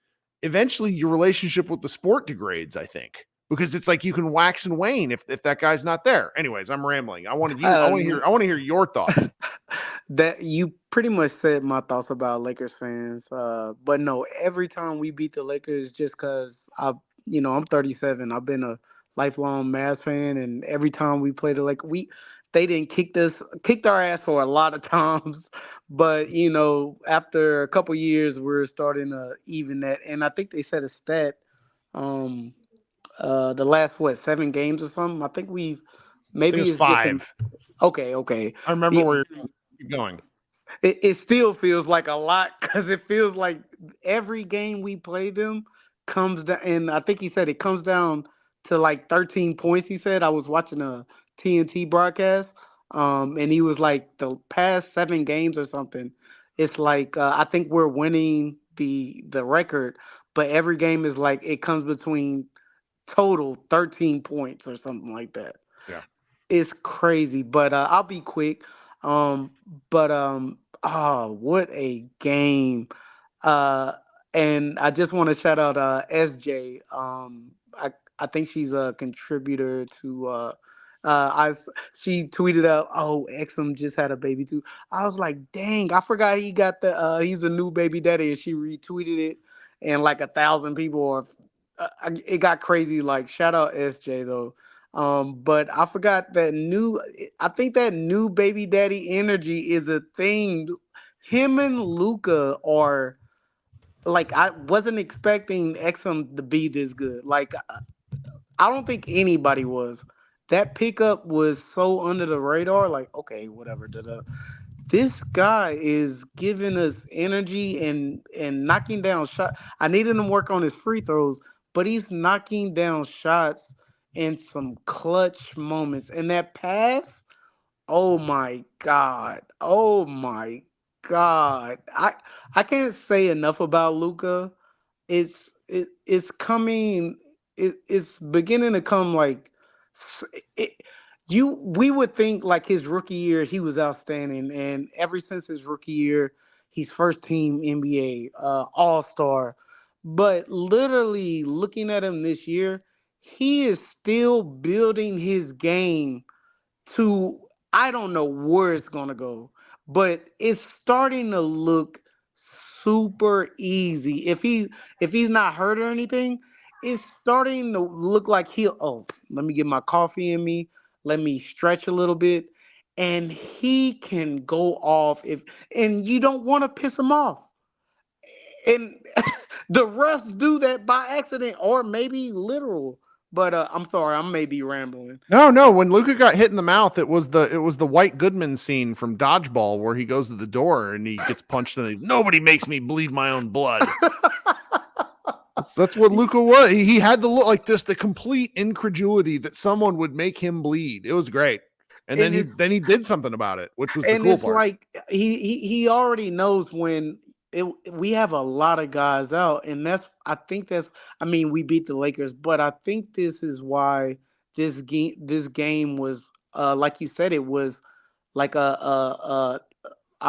eventually your relationship with the sport degrades, I think. Because it's like you can wax and wane if that guy's not there. Anyways, I'm rambling. I want to hear your thoughts. That you pretty much said my thoughts about Lakers fans. But no, every time we beat the Lakers, just because I'm 37. I've been a lifelong Mavs fan, and every time we play the Lakers, they didn't kicked our ass for a lot of times. But after a couple years, we're starting to even that. And I think they said a stat. Um, the last 7 games or something. I think I think maybe it's it's just in. 5. Okay. I remember where you're going. It still feels like a lot because it feels like every game we play them comes down, and I think he said it comes down to like 13 points. He said I was watching a TNT broadcast, and he was like the past 7 games or something. It's like I think we're winning the record, but every game is like it comes between total 13 points or something like that. Yeah. It's crazy, but I'll be quick. Um, but what a game! Uh, and I just want to shout out SJ. I think she's a contributor to. She tweeted out, "Oh, Exum just had a baby too." I was like, "Dang, I forgot he got he's a new baby daddy." And she retweeted it, and like 1,000 people are. It got crazy. Like, shout out SJ though. But I forgot I think that new baby daddy energy is a thing. Him and Luka are like, I wasn't expecting Exum to be this good. Like, I don't think anybody was. That pickup was so under the radar. Like, okay, whatever. This guy is giving us energy and knocking down shots. I needed him to work on his free throws, but he's knocking down shots in some clutch moments. And that pass, oh my God. Oh my God. I can't say enough about Luka. It's coming. It's beginning to come like s- it, we would think like his rookie year he was outstanding, and ever since his rookie year he's first team NBA all-star. But literally looking at him this year, he is still building his game to, I don't know where it's gonna go, but it's starting to look super easy. If he's not hurt or anything, it's starting to look like let me get my coffee in me, let me stretch a little bit, and he can go off and you don't want to piss him off. And the refs do that by accident or maybe literal. But I'm sorry, I may be rambling. No. When Luka got hit in the mouth, it was the White Goodman scene from Dodgeball where he goes to the door and he gets punched and nobody makes me bleed my own blood. That's what Luka was. He had the look like this, the complete incredulity that someone would make him bleed. It was great. And then he did something about it, which was the cool part. Like he already knows when we have a lot of guys out, and I mean, we beat the Lakers, but I think this is why this game was like you said, it was like I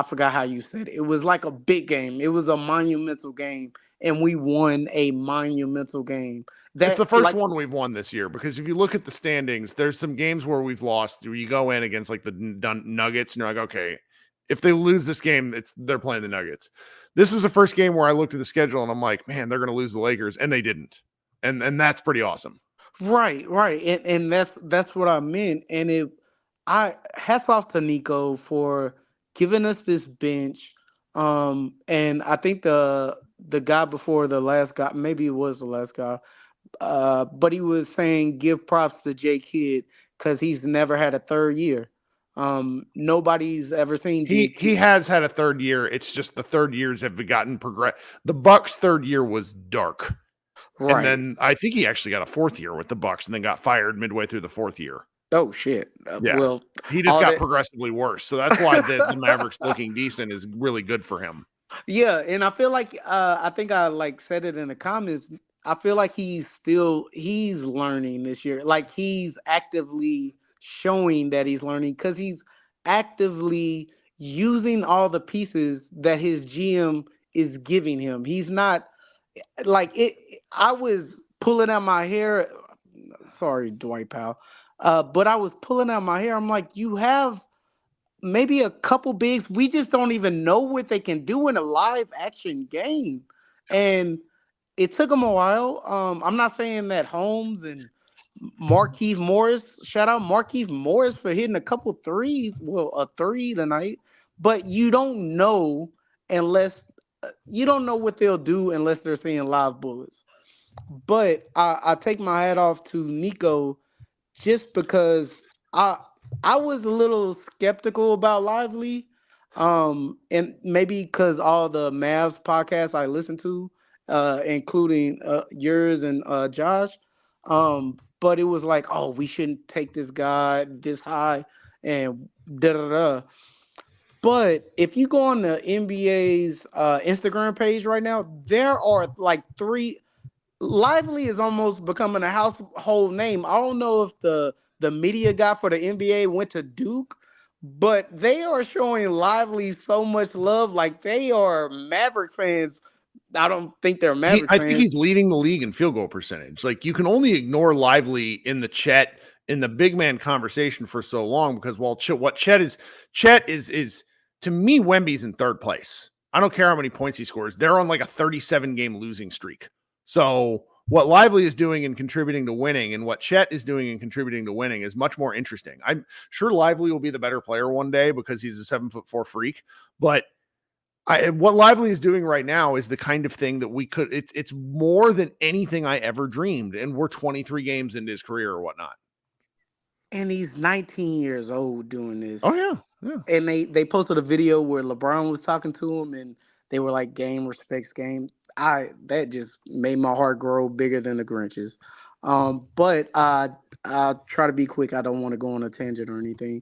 forgot how you said it. It was like a big game. It was a monumental game, and we won a monumental game. It's the first one we've won this year because if you look at the standings, there's some games where we've lost. Where you go in against like the Nuggets, and you're like, okay, if they lose this game, they're playing the Nuggets. This is the first game where I looked at the schedule and I'm like, man, they're going to lose the Lakers, and they didn't, and that's pretty awesome. Right, and that's what I meant. And I hats off to Nico for giving us this bench. And I think the guy before the last guy, maybe it was the last guy, but he was saying give props to Jay Kidd because he's never had a third year. Nobody's ever seen Jay Kidd. He has had a third year. It's just the third years have gotten progress. The Bucks' third year was dark. Right. And then I think he actually got a fourth year with the Bucks and then got fired midway through the fourth year. Oh shit. Yeah. Well, He just all got that. progressively worse. So that's why the Mavericks looking decent is really good for him. Yeah, and I feel like I think I like said it in the comments. I feel like he's learning this year. Like he's actively showing that he's learning because he's actively using all the pieces that his GM is giving him. He's not like it. I was pulling out my hair. Sorry, Dwight Powell. But I was pulling out my hair. I'm like, you have maybe a couple bigs. We just don't even know what they can do in a live action game. And it took them a while. I'm not saying that Holmes and Markieff Morris, shout out Markieff Morris for hitting a couple threes. Well, a three tonight. But you don't know unless you don't know what they'll do unless they're seeing live bullets. But I take my hat off to Nico just because I was a little skeptical about Lively, and maybe because all the Mavs podcasts I listen to, including yours and Josh, but it was like, oh, we shouldn't take this guy this high, and da da da. But if you go on the NBA's Instagram page right now, there are like three. Lively is almost becoming a household name. I don't know if the media guy for the NBA went to Duke, but they are showing Lively so much love. Like they are Maverick fans. I don't think they're Maverick I fans. think he's leading the league in field goal percentage. Like you can only ignore Lively in the Chet in the big man conversation for so long because what Chet is to me, Wemby's in third place. I don't care how many points he scores. They're on like a 37 game losing streak. So what Lively is doing and contributing to winning and what Chet is doing and contributing to winning is much more interesting. I'm sure Lively will be the better player one day because he's a 7'4" freak, but what Lively is doing right now is the kind of thing that it's more than anything I ever dreamed. And we're 23 games into his career or whatnot. And he's 19 years old doing this. Oh yeah. And they posted a video where LeBron was talking to him and they were like, game respects game. That just made my heart grow bigger than the Grinch's. But I'll try to be quick. I don't want to go on a tangent or anything.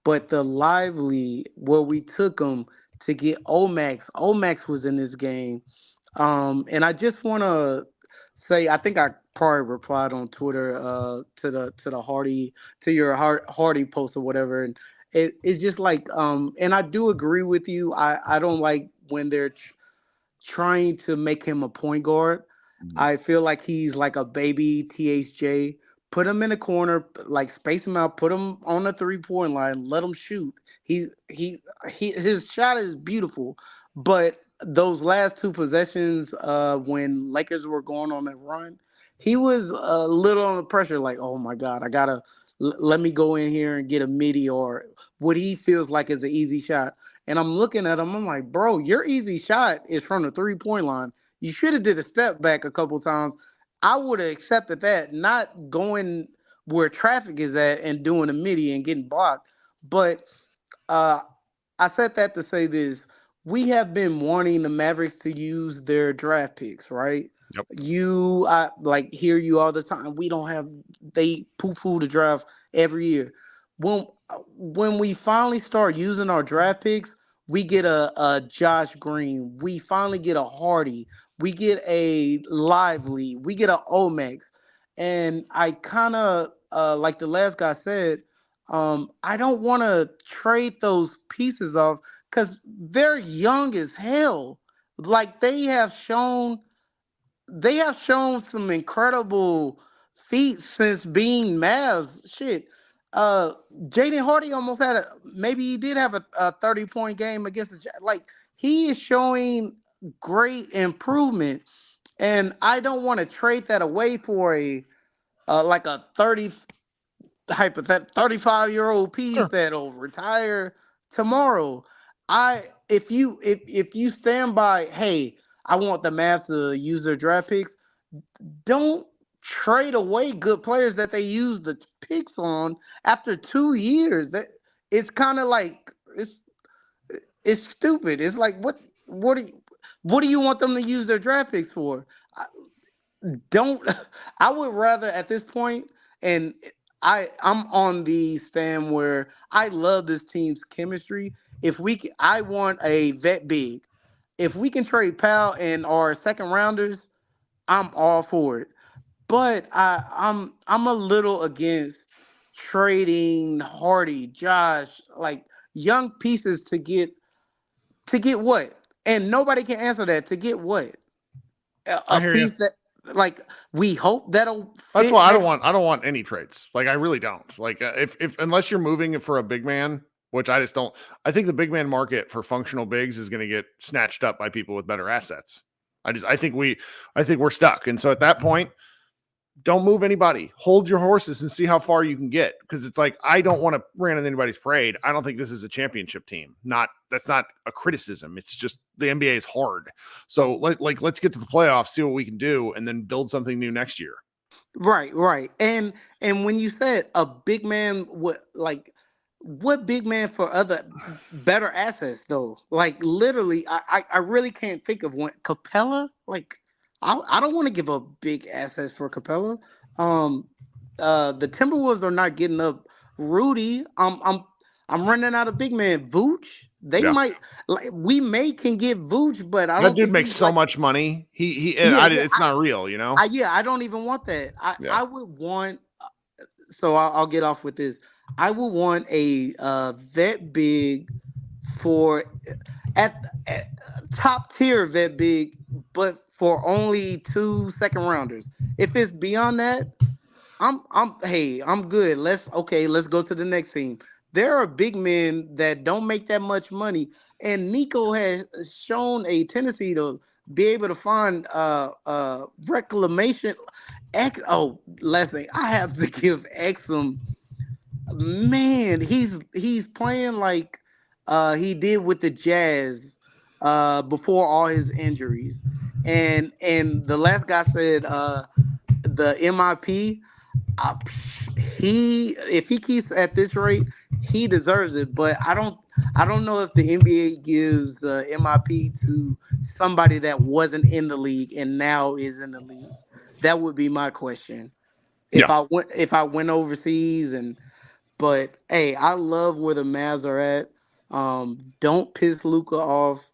But the Lively, where we took him to get Omax was in this game. And I just want to say, I think I probably replied on Twitter to the Hardy to your Hardy post or whatever, and it's just like and I do agree with you. I don't like when they're trying to make him a point guard. I feel like he's like a baby THJ. Put him in a corner, like space him out, put him on the 3-point line, let him shoot. His shot is beautiful, but those last two possessions, when Lakers were going on that run, he was a little under pressure. Like, oh my God, I gotta let me go in here and get a midi or what he feels like is an easy shot. And I'm looking at him, I'm like, bro, your easy shot is from the 3-point line. You should have did a step back a couple times. I would have accepted that, not going where traffic is at and doing a midi and getting blocked. But I said that to say this. We have been wanting the Mavericks to use their draft picks, right? Yep. I like hear you all the time. They poo-poo the draft every year. When we finally start using our draft picks, we get a Josh Green. We finally get a Hardy. We get a Lively. We get a Omax. And I kind of, like the last guy said, I don't want to trade those pieces off because they're young as hell. Like they have shown some incredible feats since being Mavs. Shit. Jaden Hardy almost had maybe he did have a 30-point game against the like he is showing great improvement, and I don't want to trade that away for a like a 35-year-old piece that'll retire tomorrow. If you stand by, hey, I want the Mavs to use their draft picks, don't trade away good players that they use the picks on after 2 years. That it's kind of like it's stupid. It's like what do you want them to use their draft picks for? I would rather at this point, and I'm on the stand where I love this team's chemistry. I want a vet big. If we can trade Powell and our second rounders, I'm all for it. But I'm a little against trading Hardy, Josh, like young pieces to get what? And nobody can answer that. To get what? A I hear you. piece that like we hope that'll That's fit why next. I don't want any trades. Like I really don't. Like if unless you're moving it for a big man, which I just don't. I think the big man market for functional bigs is going to get snatched up by people with better assets. I think we're stuck. And so at that point, don't move anybody. Hold your horses and see how far you can get. Because it's like I don't want to rain on anybody's parade. I don't think this is a championship team. That's not a criticism. It's just the NBA is hard. So let's get to the playoffs, see what we can do, and then build something new next year. Right. And when you said a big man, what big man for other better assets though? Like literally, I really can't think of one. Capella, like I don't want to give up big assets for Capella. The Timberwolves are not getting up Rudy. I'm running out of big man. Vooch, they Yeah. might like we may can get Vooch, but I That don't dude think makes he's so like much money. yeah. It's not real, you know? I don't even want that. Yeah. I would want. So I'll get off with this. I would want a vet big for at top tier vet big, but for only 2 second rounders. If it's beyond that, I'm good. Let's go to the next team. There are big men that don't make that much money, and Nico has shown a tendency to be able to find reclamation. Last thing I have to give Exum, man, he's playing like he did with the Jazz before all his injuries. And the last guy said the MIP, uh, if he keeps at this rate, he deserves it. But I don't know if the NBA gives the MIP to somebody that wasn't in the league and now is in the league. That would be my question. If I went overseas but hey, I love where the Mavs are at. Don't piss Luka off.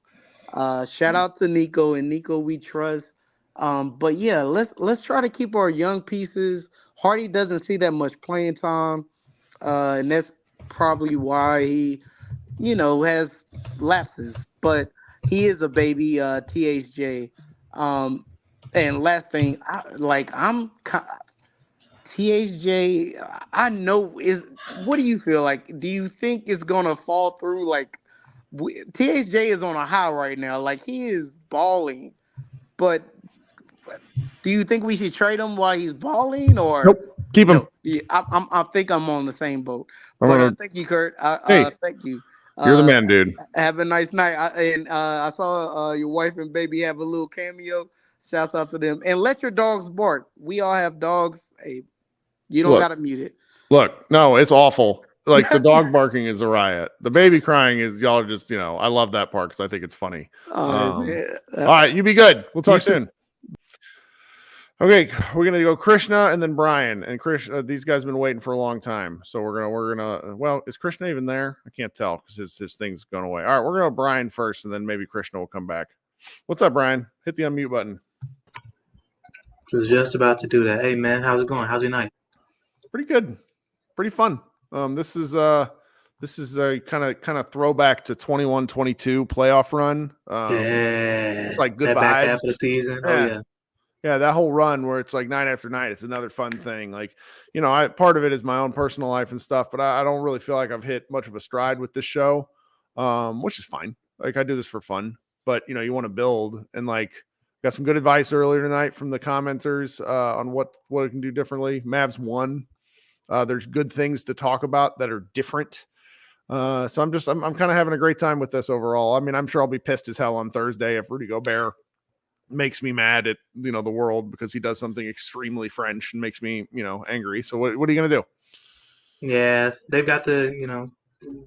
Shout out to Nico and Nico we trust. But yeah, let's try to keep our young pieces. Hardy doesn't see that much playing time, and that's probably why he, has lapses. But he is a baby, THJ. And last thing, THJ. I know is. What do you feel like? Do you think it's gonna fall through? Like THJ is on a high right now. Like he is balling, but do you think we should trade him while he's balling, or Nope. Keep him. no? Yeah, I think I'm on the same boat. I'm But gonna- thank you, Kurt. Hey, Thank you. You're the man, dude. Have a nice night. I saw your wife and baby have a little cameo. Shouts out to them. And let your dogs bark. We all have dogs. Hey, you don't gotta mute it. Look, no, it's awful. Like the dog barking is a riot. The baby crying is y'all just, I love that part because I think it's funny. Oh, man. All right, you be good. We'll talk soon. Okay, we're gonna go Krishna and then Brian. And Krishna, these guys have been waiting for a long time, so we're gonna. Well, is Krishna even there? I can't tell because his thing's going away. All right, we're gonna go Brian first, and then maybe Krishna will come back. What's up, Brian? Hit the unmute button. Was just about to do that. Hey man, how's it going? How's your night? Pretty good, pretty fun. This is a kind of throwback to 21-22 playoff run. Yeah, it's like good that vibes. back half of the season. Yeah. Oh yeah. Yeah, that whole run where it's like night after night, it's another fun thing. Like, part of it is my own personal life and stuff, but I don't really feel like I've hit much of a stride with this show, which is fine. Like, I do this for fun, but you want to build and got some good advice earlier tonight from the commenters on what it can do differently. Mavs won. There's good things to talk about that are different. So I'm kind of having a great time with this overall. I mean, I'm sure I'll be pissed as hell on Thursday if Rudy Gobert makes me mad at the world because he does something extremely French and makes me angry. So what are you gonna do? Yeah, they've got the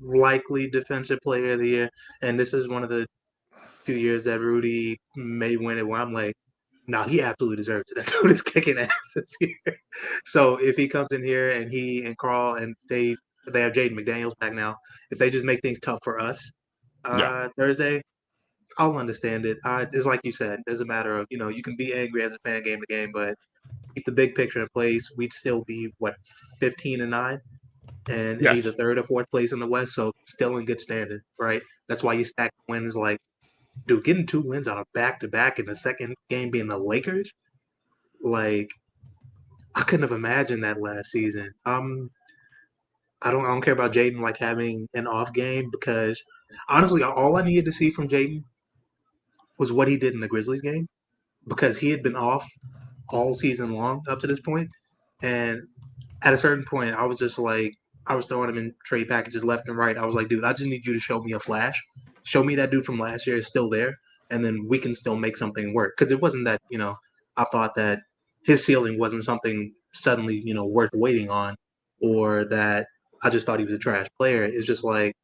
likely defensive player of the year, and this is one of the 2 years that Rudy may win it. Where I'm like, No, he absolutely deserves it. That dude is kicking ass this year. So if he comes in here and he and Carl and they have Jaden McDaniels back now, if they just make things tough for us Thursday, I'll understand it. It's like you said, it's a matter of, you can be angry as a fan game to game, but keep the big picture in place. We'd still be 15-9 and in either third or fourth place in the West, so still in good standing, right? That's why you stack wins. Like, dude, getting 2 wins on a back-to-back and the second game being the Lakers, like, I couldn't have imagined that last season. I don't care about Jaden like having an off game because honestly, all I needed to see from Jaden was what he did in the Grizzlies game because he had been off all season long up to this point, and at a certain point, I was just like, I was throwing him in trade packages left and right. I was like, dude, I just need you to show me a flash. Show me that dude from last year is still there, and then we can still make something work. Because it wasn't that, I thought that his ceiling wasn't something suddenly, worth waiting on, or that I just thought he was a trash player. It's just like,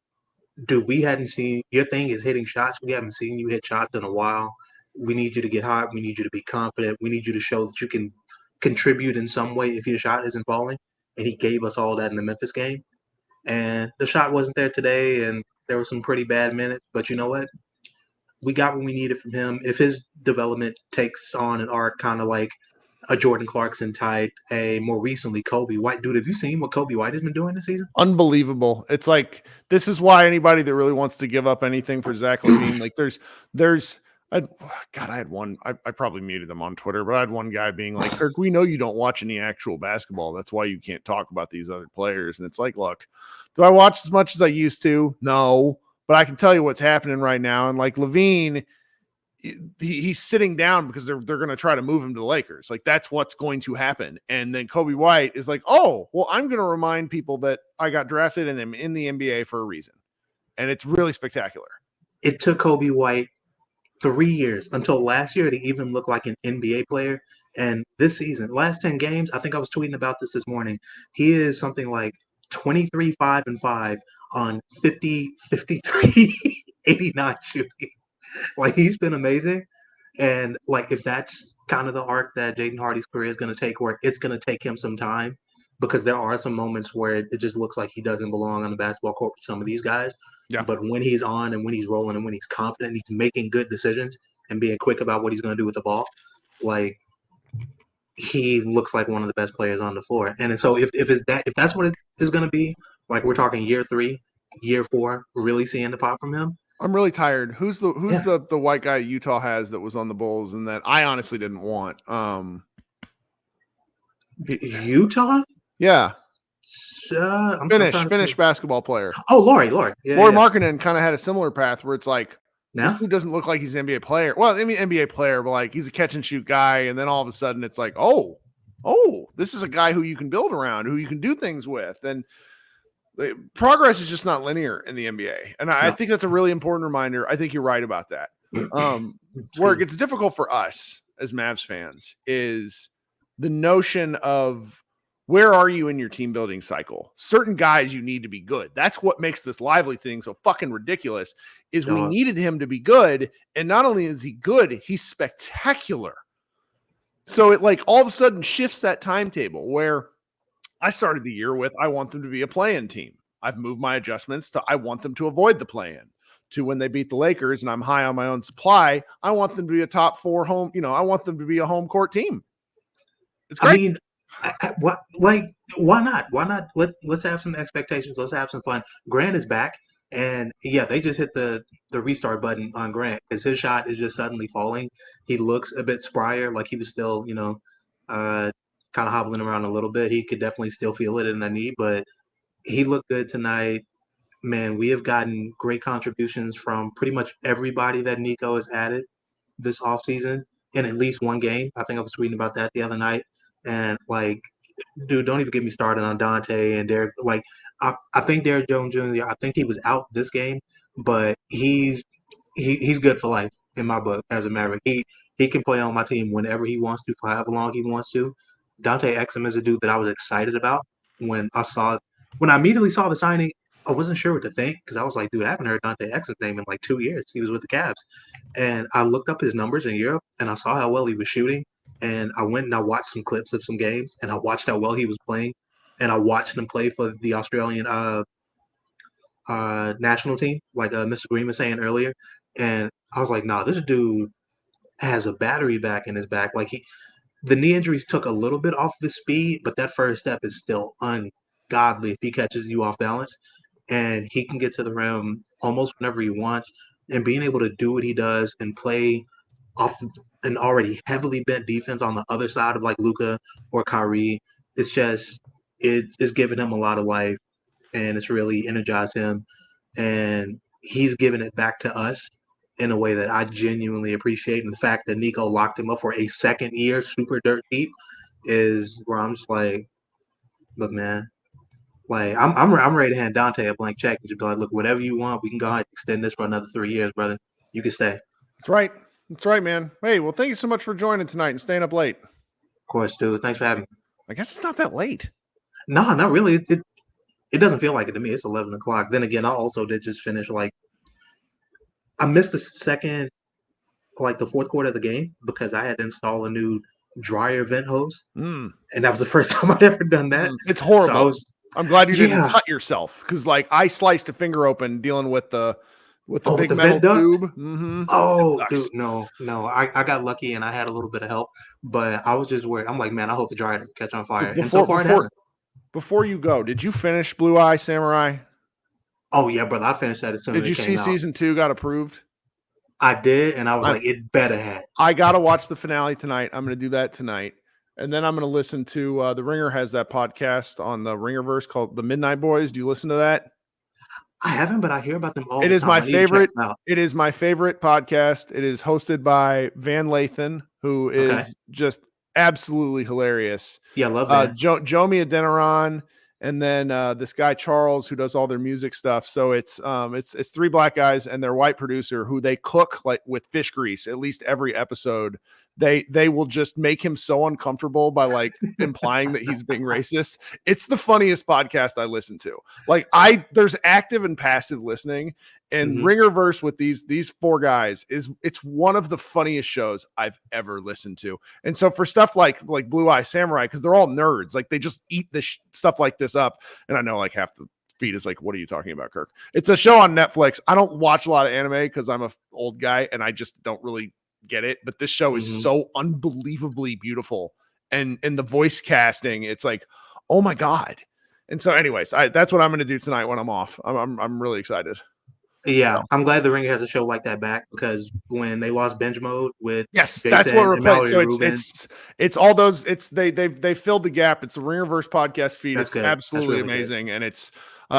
dude, we hadn't seen your thing is hitting shots. We haven't seen you hit shots in a while. We need you to get hot. We need you to be confident. We need you to show that you can contribute in some way if your shot isn't falling. And he gave us all that in the Memphis game. And the shot wasn't there today, and there were some pretty bad minutes. But you know what? We got what we needed from him. If his development takes on an arc kind of like a Jordan Clarkson type, a more recently Kobe White. Dude, have you seen what Kobe White has been doing this season? Unbelievable. It's like, this is why anybody that really wants to give up anything for Zach LaVine, like I had one, I probably muted him on Twitter, but I had one guy being like, Kirk, we know you don't watch any actual basketball. That's why you can't talk about these other players. And it's like, look, do I watch as much as I used to? No, but I can tell you what's happening right now. And like LaVine, he's sitting down because they're going to try to move him to the Lakers. Like, that's what's going to happen. And then Kobe White is like, oh, well, I'm going to remind people that I got drafted and I'm in the NBA for a reason. And it's really spectacular. It took Kobe White 3 years until last year to even look like an NBA player. And this season, last 10 games, I think I was tweeting about this morning. He is something like 23, 5, and 5 on 50, 53, 89 shooting. Like, he's been amazing. And like, if that's kind of the arc that Jaden Hardy's career is going to take, where it's going to take him some time, because there are some moments where it just looks like he doesn't belong on the basketball court with some of these guys. Yeah. But when he's on and when he's rolling and when he's confident, he's making good decisions and being quick about what he's going to do with the ball. Like, he looks like one of the best players on the floor. And so if that's what it is going to be, like, we're talking year 3, year 4, really seeing the pop from him. I'm really tired. Who's the white guy Utah has that was on the Bulls and that I honestly didn't want? Utah? Yeah. I'm Finnish basketball player. Oh, Laurie. Yeah, Lauri Markkanen kind of had a similar path where it's like, no? This dude doesn't look like he's an NBA player. Well, I mean, NBA player, but like, he's a catch and shoot guy. And then all of a sudden it's like, oh, this is a guy who you can build around, who you can do things with. And progress is just not linear in the NBA. And I think that's a really important reminder. I think you're right about that. Where it gets difficult for us as Mavs fans is the notion of, where are you in your team building cycle? Certain guys, you need to be good. That's what makes this Lively thing so fucking ridiculous, is we needed him to be good. And not only is he good, he's spectacular. So it like all of a sudden shifts that timetable where I started the year with, I want them to be a play-in team. I've moved my adjustments to, I want them to avoid the play-in, to when they beat the Lakers and I'm high on my own supply, I want them to be a top 4 home, I want them to be a home court team. It's great. I mean, why not? Why not? Let's have some expectations. Let's have some fun. Grant is back, and yeah, they just hit the restart button on Grant because his shot is just suddenly falling. He looks a bit sprier, like he was still, kind of hobbling around a little bit. He could definitely still feel it in the knee, but he looked good tonight. Man, we have gotten great contributions from pretty much everybody that Nico has added this offseason in at least one game. I think I was tweeting about that the other night. And like, dude, don't even get me started on Dante and Derek. Like, I think Derek Jones Jr., I think he was out this game, but he's good for life in my book as a Maverick. He can play on my team whenever he wants to, for however long he wants to. Dante Exum is a dude that I was excited about when I immediately saw the signing. I wasn't sure what to think because I was like, dude, I haven't heard Dante Exum's name in like 2 years. He was with the Cavs. And I looked up his numbers in Europe and I saw how well he was shooting. And I went and I watched some clips of some games and I watched how well he was playing. And I watched him play for the Australian national team, like Mr. Green was saying earlier. And I was like, nah, this dude has a battery back in his back. Like the knee injuries took a little bit off the speed, but that first step is still ungodly if he catches you off balance. And he can get to the rim almost whenever he wants. And being able to do what he does and play off an already heavily bent defense on the other side of like Luka or Kyrie, it's giving him a lot of life and it's really energized him. And he's giving it back to us in a way that I genuinely appreciate. And the fact that Nico locked him up for a second year, super dirt cheap, is where I'm just like, look, man, like I'm ready to hand Dante a blank check and just be like, look, whatever you want, we can go ahead and extend this for another 3 years, brother. You can stay. That's right. That's right, man. Hey, well, thank you so much for joining tonight and staying up late. Of course, dude. Thanks for having me. I guess it's not that late. No, not really. It doesn't feel like it to me. It's 11 o'clock. Then again, I also did just finish I missed the fourth quarter of the game because I had to install a new dryer vent hose. And that was the first time I'd ever done that. It's horrible. So I'm glad you didn't cut yourself because like I sliced a finger open dealing with the big metal tube. Mm-hmm. Oh, dude, no. I got lucky and I had a little bit of help, but I was just worried. I'm like, man, I hope the dryer doesn't catch on fire. And so far it hasn't. Before you go, did you finish Blue Eye Samurai? Oh yeah, brother, I finished that as soon as it came out. Did you see season 2 got approved? I did, and I was like, it better have. I gotta watch the finale tonight. I'm gonna do that tonight. And then I'm going to listen to The Ringer has that podcast on the Ringerverse called The Midnight Boys. Do you listen to that? I haven't, but I hear about them all the time. It is my favorite. It is my favorite podcast. It is hosted by Van Lathan, who is just absolutely hilarious. Yeah, I love that. Jomi Adeniran, and then this guy Charles, who does all their music stuff. So it's 3 black guys and their white producer who they cook like with fish grease at least every episode. They will just make him so uncomfortable by like implying that he's being racist. It's the funniest podcast I listen to. Like there's active and passive listening, and Ringerverse with these 4 guys it's one of the funniest shows I've ever listened to. And so for stuff like Blue Eye Samurai, because they're all nerds, like they just eat this stuff like this up. And I know like half the feed is like, what are you talking about, Kirk? It's a show on Netflix. I don't watch a lot of anime because I'm a old guy and I just don't really get it, but this show is so unbelievably beautiful, and the voice casting, it's like, oh my god. And so anyways, that's what I'm going to do tonight when I'm off. I'm really excited. Yeah, I'm glad the Ringer has a show like that back, because when they lost Binge Mode with Jason, that's what replaced. So it's all those. They filled the gap. It's the Ringerverse podcast feed. It's absolutely really amazing, and it's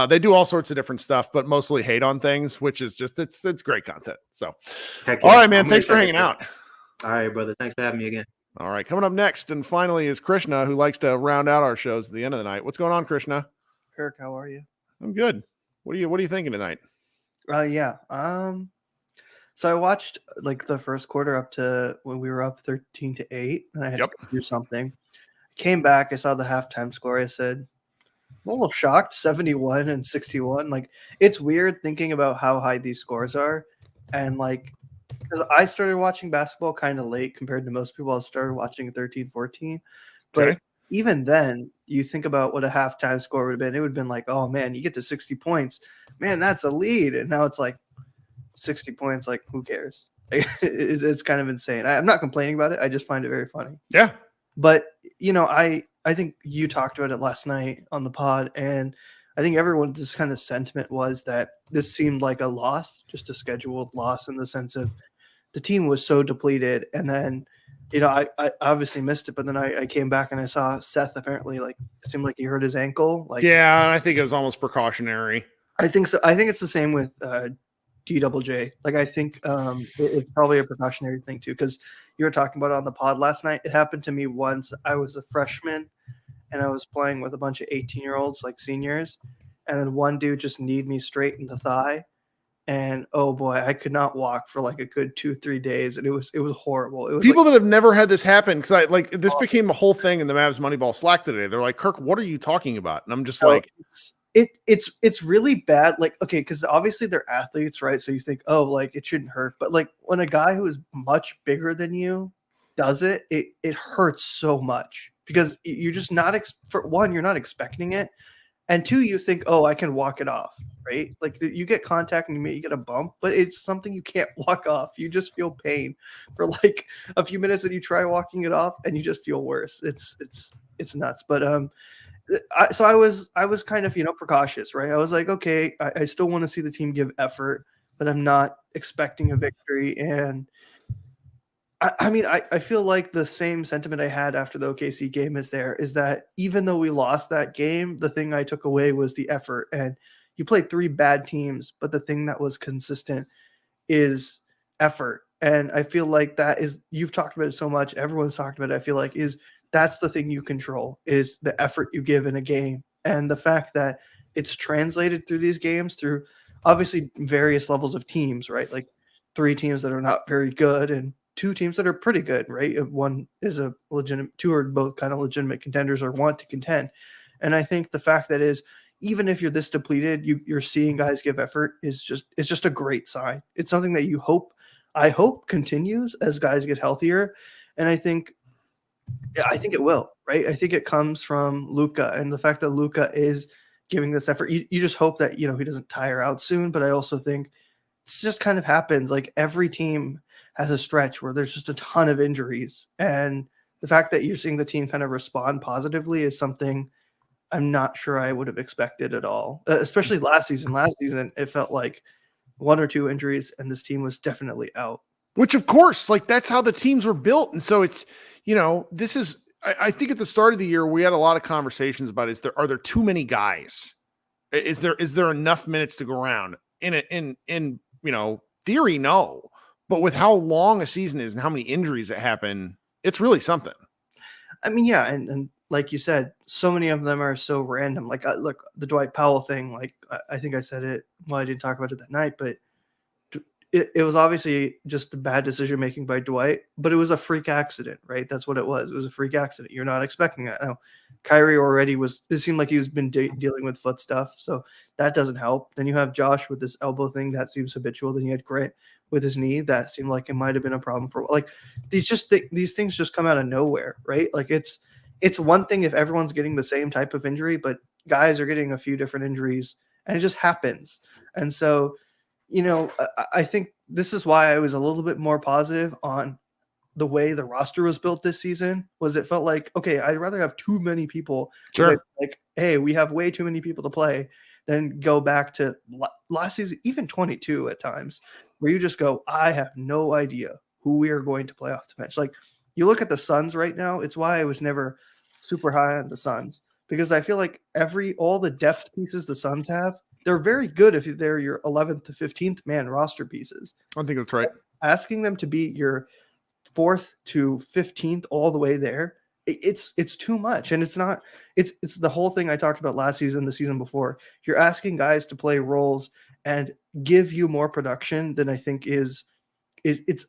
they do all sorts of different stuff, but mostly hate on things, which is just it's great content. So, all right, man. Thanks for hanging out. All right, brother. Thanks for having me again. All right, coming up next and finally is Krishna, who likes to round out our shows at the end of the night. What's going on, Krishna? Kirk, how are you? I'm good. What are you thinking tonight? Yeah. So I watched like the first quarter up to when we were up 13-8, and I had to do something. Came back, I saw the halftime score. I said, I'm a little shocked, 71 and 61. Like, it's weird thinking about how high these scores are. And like, because I started watching basketball kind of late compared to most people. I started watching 13-14. But even then, you think about what a halftime score would have been. It would have been like, oh man, you get to 60 points. Man, that's a lead. And now it's like 60 points. Like, who cares? It's kind of insane. I'm not complaining about it. I just find it very funny. Yeah. But, you know, I think you talked about it last night on the pod, and I think everyone's just kind of sentiment was that this seemed like a loss, just a scheduled loss, in the sense of the team was so depleted. And then, you know, I obviously missed it, but then I came back and I saw Seth apparently, like, it seemed like he hurt his ankle. Like, yeah, I think it was almost precautionary. I think so. I think it's the same with DJJ. Like, I think it's probably a precautionary thing too, because you were talking about it on the pod last night. It happened to me once. I was a freshman and I was playing with a bunch of 18-year-olds, like seniors, and then one dude just kneed me straight in the thigh. And oh boy, I could not walk for like a good 2-3 days, and it was horrible. It was people that have never had this happen, because this became a whole thing in the Mavs Moneyball Slack today. They're like, Kirk, what are you talking about? And I'm just like, it's really bad. Like, okay, because obviously they're athletes, right? So you think, oh, like it shouldn't hurt. But like when a guy who is much bigger than you does it, it hurts so much because you're just not for one, you're not expecting it. And two, you think, oh, I can walk it off, right? Like you get contact and you get a bump, but it's something you can't walk off. You just feel pain for like a few minutes, and you try walking it off, and you just feel worse. It's nuts. But so I was kind of precautious, right? I was like, okay, I still want to see the team give effort, but I'm not expecting a victory. And I mean, I feel like the same sentiment I had after the OKC game is that even though we lost that game, the thing I took away was the effort. And you played 3 bad teams, but the thing that was consistent is effort. And I feel like that is, you've talked about it so much, everyone's talked about it, I feel like that's the thing you control, is the effort you give in a game. And the fact that it's translated through these games through obviously various levels of teams, right? Like 3 teams that are not very good and 2 teams that are pretty good, right? One is a legitimate, 2 are both kind of legitimate contenders or want to contend. And I think the fact that is, even if you're this depleted, you're seeing guys give effort it's just a great sign. It's something that I hope continues as guys get healthier. And I think it will, right? I think it comes from Luka, and the fact that Luka is giving this effort. You just hope that, he doesn't tire out soon, but I also think this just kind of happens. Like every team has a stretch where there's just a ton of injuries, and the fact that you're seeing the team kind of respond positively is something I'm not sure I would have expected at all, especially last season. Last season, it felt like 1 or 2 injuries, and this team was definitely out. Which, of course, like that's how the teams were built. And so it's, this is, I think at the start of the year, we had a lot of conversations about, are there too many guys? Is there enough minutes to go around? In theory, no. But with how long a season is and how many injuries that happen, it's really something. I mean, yeah. And like you said, so many of them are so random. Like, look, the Dwight Powell thing, like, I think I said it, well, I didn't talk about it that night, but it was obviously just a bad decision making by Dwight, but it was a freak accident, right? That's what it was. It was a freak accident. You're not expecting that. Now, Kyrie already it seemed like he's been dealing with foot stuff, so that doesn't help. Then you have Josh with this elbow thing that seems habitual. Then you had Grant with his knee that seemed like it might have been a problem for, like, these things just come out of nowhere, right? Like it's one thing if everyone's getting the same type of injury, but guys are getting a few different injuries, and it just happens. And so, I think this is why I was a little bit more positive on the way the roster was built this season. Was it felt like, okay, I'd rather have too many people. Sure. Like, hey, we have way too many people to play, than go back to last season, even 22 at times, where you just go, I have no idea who we are going to play off the bench. Like, you look at the Suns right now. It's why I was never super high on the Suns, because I feel like all the depth pieces the Suns have, they're very good if they're your 11th to 15th man roster pieces. I think that's right. Asking them to be your 4th to 15th all the way there, it's too much. And it's not, it's the whole thing I talked about last season, the season before. You're asking guys to play roles and give you more production than I think it's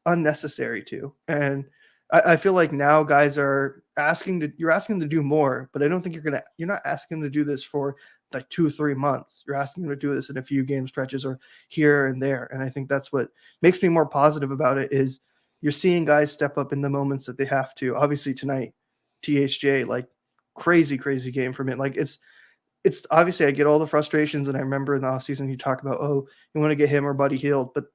unnecessary to. And I feel like now guys are you're asking them to do more, but I don't think you're not asking them to do this for like 2-3 months. You're asking them to do this in a few game stretches or here and there. And I think that's what makes me more positive about it, is you're seeing guys step up in the moments that they have to. Obviously tonight, THJ, like crazy game from it. Like it's obviously, I get all the frustrations, and I remember in the offseason you talk about, oh, you want to get him or Buddy Hield, but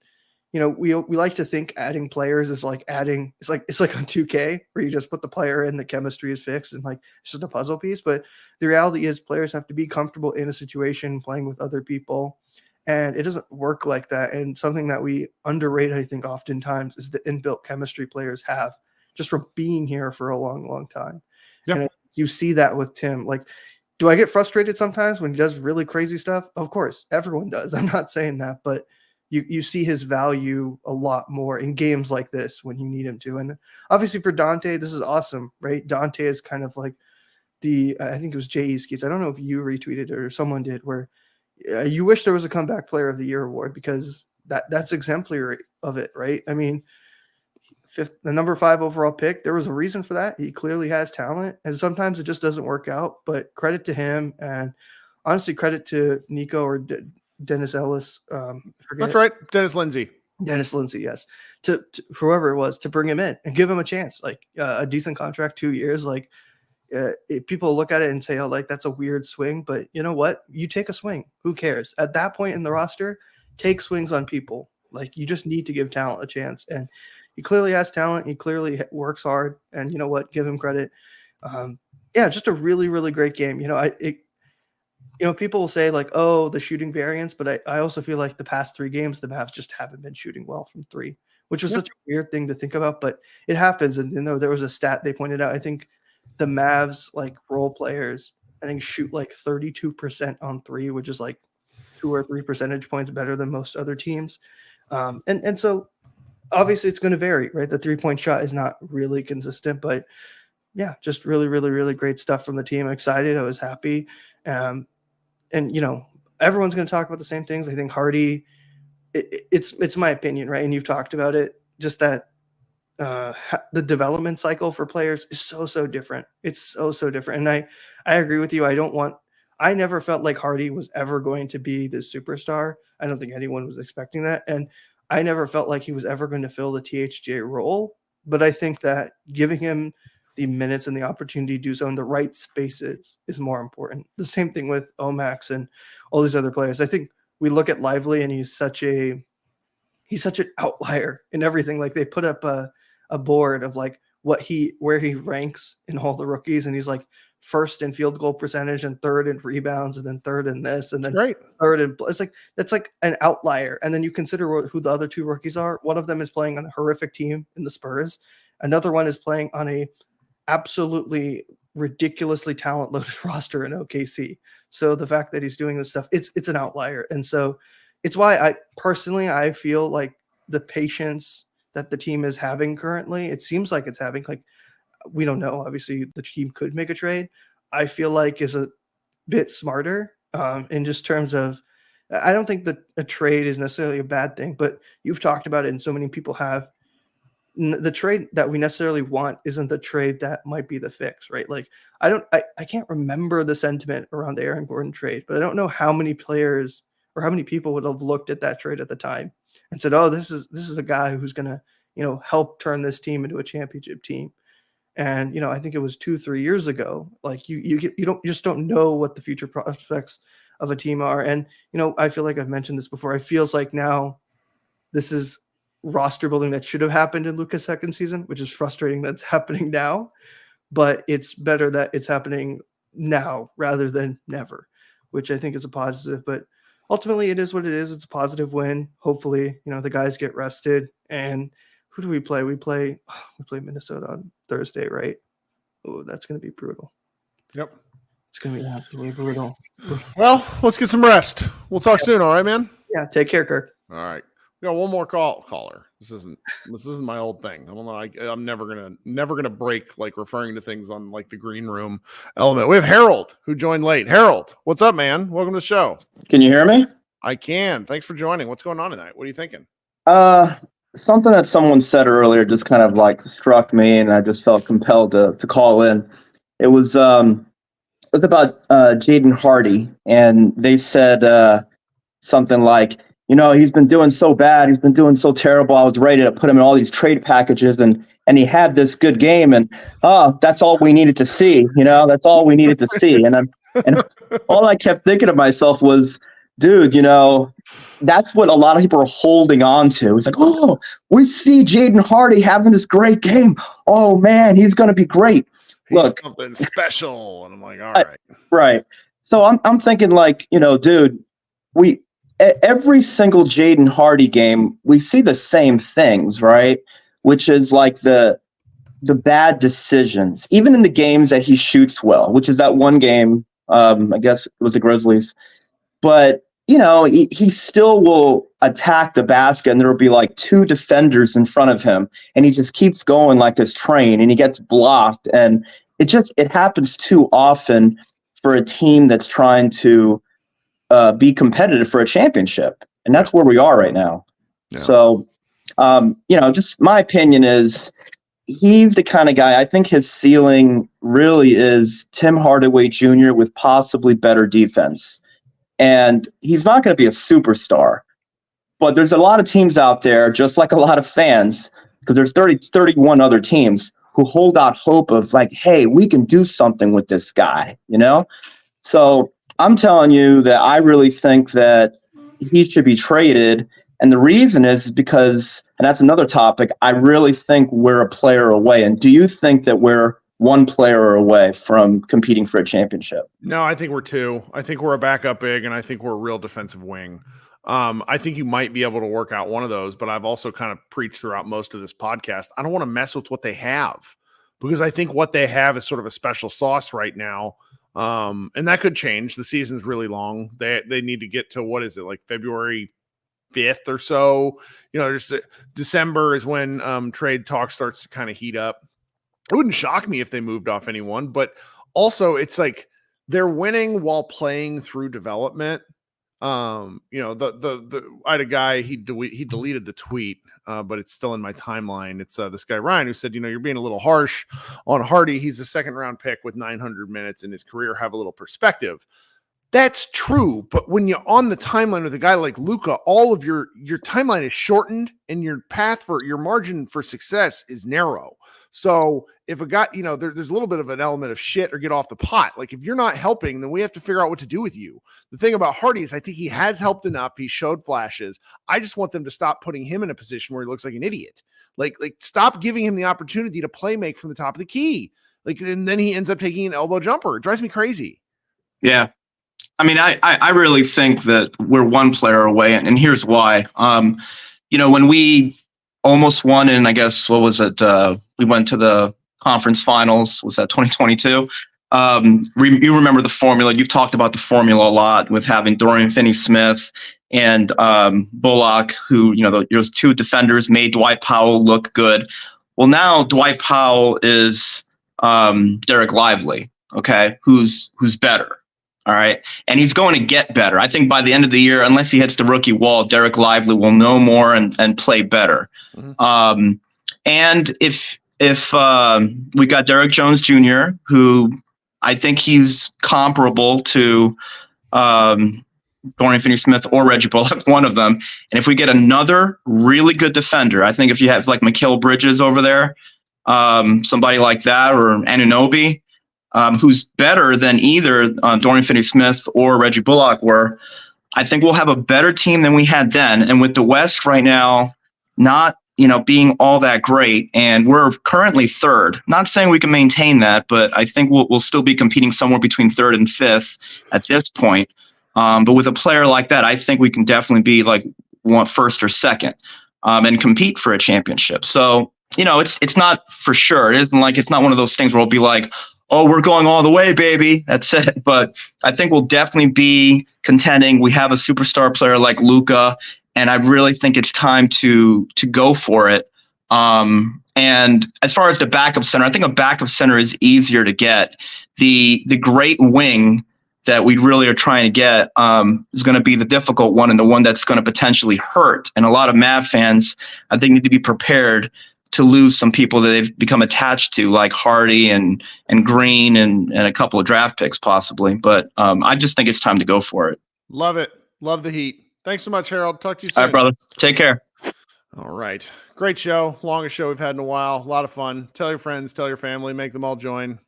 we like to think adding players is like adding, it's like on 2K where you just put the player in, the chemistry is fixed, and like it's just a puzzle piece. But the reality is players have to be comfortable in a situation playing with other people, and it doesn't work like that. And something that we underrate, I think, oftentimes is the inbuilt chemistry players have just from being here for a long time. Yeah. And you see that with Tim. Like, do I get frustrated sometimes when he does really crazy stuff? Of course, everyone does. I'm not saying that, but you see his value a lot more in games like this when you need him to. And obviously for Dante, this is awesome, right? Dante is kind of like I think it was Jay Easkies. I don't know if you retweeted it or someone did, where you wish there was a comeback player of the year award, because that's exemplary of it, right? I mean, the number 5 overall pick, there was a reason for that. He clearly has talent, and sometimes it just doesn't work out, but credit to him. And honestly, credit to Nico or Dennis Ellis. That's right, Dennis Lindsay. Dennis Lindsay, yes, to whoever it was, to bring him in and give him a chance, like a decent contract, 2 years. Like people look at it and say, oh, like that's a weird swing, but you know what? You take a swing. Who cares? At that point in the roster, take swings on people. Like you just need to give talent a chance, and he clearly has talent. He clearly works hard, and you know what? Give him credit. Yeah, just a really, really great game. People will say like, oh, the shooting variance, but I also feel like the past 3 games, the Mavs just haven't been shooting well from 3, which was such a weird thing to think about, but it happens. And there was a stat they pointed out. I think the Mavs like role players, I think shoot like 32% on 3, which is like 2 or 3 percentage points better than most other teams. And so obviously it's going to vary, right? The 3-point shot is not really consistent, but yeah, just really, really, really great stuff from the team. I'm excited. I was happy. And everyone's going to talk about the same things. I think Hardy, it's my opinion, right? And you've talked about it, just that the development cycle for players is so different. It's so different. And I agree with you. I never felt like Hardy was ever going to be this superstar. I don't think anyone was expecting that. And I never felt like he was ever going to fill the THJ role. But I think that giving him the minutes and the opportunity to do so in the right spaces is more important. The same thing with Omax and all these other players. I think we look at Lively and he's such an outlier in everything. Like they put up a board of like where he ranks in all the rookies, and he's like first in field goal percentage and third in rebounds and then third in this and then third in, it's like that's like an outlier. And then you consider who the other 2 rookies are. One of them is playing on a horrific team in the Spurs. Another one is playing on a absolutely ridiculously talent-loaded roster in OKC. So the fact that he's doing this stuff, it's an outlier. And so it's why I feel like the patience that the team is having currently, it seems like it's having, like, we don't know. Obviously, the team could make a trade. I feel like is a bit smarter in just terms of, I don't think that a trade is necessarily a bad thing, but you've talked about it and so many people have. The trade that we necessarily want isn't the trade that might be the fix, right? Like I can't remember the sentiment around the Aaron Gordon trade, but I don't know how many players or how many people would have looked at that trade at the time and said, oh, this is a guy who's going to, help turn this team into a championship team. And, I think it was 2-3 years ago, like you just don't know what the future prospects of a team are. And, I feel like I've mentioned this before. It feels like now this is roster building that should have happened in Luka's second season, which is frustrating that it's happening now, but it's better that it's happening now rather than never, which I think is a positive. But ultimately it is what it is. It's a positive win. Hopefully, the guys get rested. And who do we play? We play Minnesota on Thursday, right? Oh, that's going to be brutal. Yep. It's going to be absolutely brutal. Well, let's get some rest. We'll talk soon. All right, man? Yeah. Take care, Kirk. All right. We got one more caller. This isn't my old thing. I'm never gonna break like referring to things on like the green room element. We have Harold who joined late. Harold, what's up, man? Welcome to the show. Can you hear me? I can. Thanks for joining. What's going on tonight? What are you thinking? Something that someone said earlier just kind of like struck me, and I just felt compelled to call in. It was about Jaden Hardy, and they said something like, he's been doing so bad. He's been doing so terrible. I was ready to put him in all these trade packages, and he had this good game, and that's all we needed to see. That's all we needed to see. And all I kept thinking to myself was, dude, that's what a lot of people are holding on to. It's like, oh, we see Jaden Hardy having this great game. Oh man, he's gonna be great. Look, something special, and I'm like, all right, right. So I'm thinking like, dude, every single Jaden Hardy game, we see the same things, right? Which is like the bad decisions, even in the games that he shoots well, which is that one game, I guess it was the Grizzlies. But, he still will attack the basket, and there will be like 2 defenders in front of him, and he just keeps going like this train, and he gets blocked. And it happens too often for a team that's trying to be competitive for a championship. And that's where we are right now. Yeah. So, just my opinion is he's the kind of guy, I think his ceiling really is Tim Hardaway Jr. with possibly better defense. And he's not going to be a superstar. But there's a lot of teams out there, just like a lot of fans, because there's 31 other teams who hold out hope of like, hey, we can do something with this guy, you know? So I'm telling you that I really think that he should be traded. And the reason is because, and that's another topic, I really think we're a player away. And do you think that we're one player away from competing for a championship? No, I think we're two. I think we're a backup big, and I think we're a real defensive wing. I think you might be able to work out one of those, but I've also kind of preached throughout most of this podcast. I don't want to mess with what they have because I think what they have is sort of a special sauce right now. And that could change. The season's really long. They need to get to, what is it, like February 5th or so? You know, there's December is when trade talk starts to kind of heat up. It wouldn't shock me if they moved off anyone, but also it's like they're winning while playing through development. You know, I had a guy, he deleted the tweet, but it's still in my timeline. It's this guy, Ryan, who said, you know, you're being a little harsh on Hardy. He's a second round pick with 900 minutes in his career. Have a little perspective. That's true. But when you're on the timeline with a guy like Luka, all of your timeline is shortened and your path for your margin for success is narrow. So if a guy, you know, there's a little bit of an element of shit or get off the pot. Like if you're not helping, then we have to figure out what to do with you. The thing about Hardy is I think he has helped enough. He showed flashes. I just want them to stop putting him in a position where he looks like an idiot. Like stop giving him the opportunity to play make from the top of the key. Like, and then he ends up taking an elbow jumper. It drives me crazy. Yeah. I mean, I really think that we're one player away, and here's why. You know, when we almost won, and I guess, what was it? We went to the conference finals. Was that 2022? You remember the formula. You've talked about the formula a lot with having Dorian Finney-Smith and Bullock, who, you know, those two defenders made Dwight Powell look good. Well, now Dwight Powell is Derek Lively, okay, who's better. All right. And he's going to get better. I think by the end of the year, unless he hits the rookie wall, Derek Lively will know more and play better. Mm-hmm. And if we got Derek Jones Jr., who I think he's comparable to Dorian Finney-Smith or Reggie Bullock, one of them. And if we get another really good defender, I think if you have like Mikal Bridges over there, somebody like that, or Anunoby, who's better than either Dorian Finney-Smith or Reggie Bullock were, I think we'll have a better team than we had then. And with the West right now not, you know, being all that great, and we're currently third. Not saying we can maintain that, but I think we'll still be competing somewhere between third and fifth at this point. But with a player like that, I think we can definitely be like first or second and compete for a championship. So, you know, it's not for sure. It isn't like, it's not one of those things where we'll be like, oh, we're going all the way, baby. That's it. But I think we'll definitely be contending. We have a superstar player like Luka, and I really think it's time to go for it. And as far as the backup center, I think a backup center is easier to get. The great wing that we really are trying to get is going to be the difficult one, and the one that's going to potentially hurt. And a lot of Mav fans, I think, need to be prepared to lose some people that they've become attached to, like Hardy and Green and a couple of draft picks possibly. But I just think it's time to go for it. Love it. Love the heat. Thanks so much, Harold. Talk to you soon. All right, brother. Take care. All right. Great show. Longest show we've had in a while. A lot of fun. Tell your friends, tell your family, make them all join.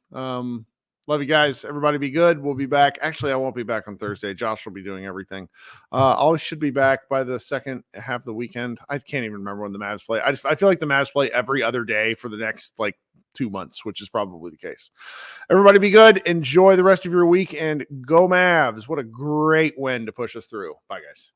Love you guys. Everybody be good. We'll be back. Actually, I won't be back on Thursday. Josh will be doing everything. I should be back by the second half of the weekend. I can't even remember when the Mavs play. I feel like the Mavs play every other day for the next 2 months, which is probably the case. Everybody be good. Enjoy the rest of your week and go Mavs. What a great win to push us through. Bye, guys.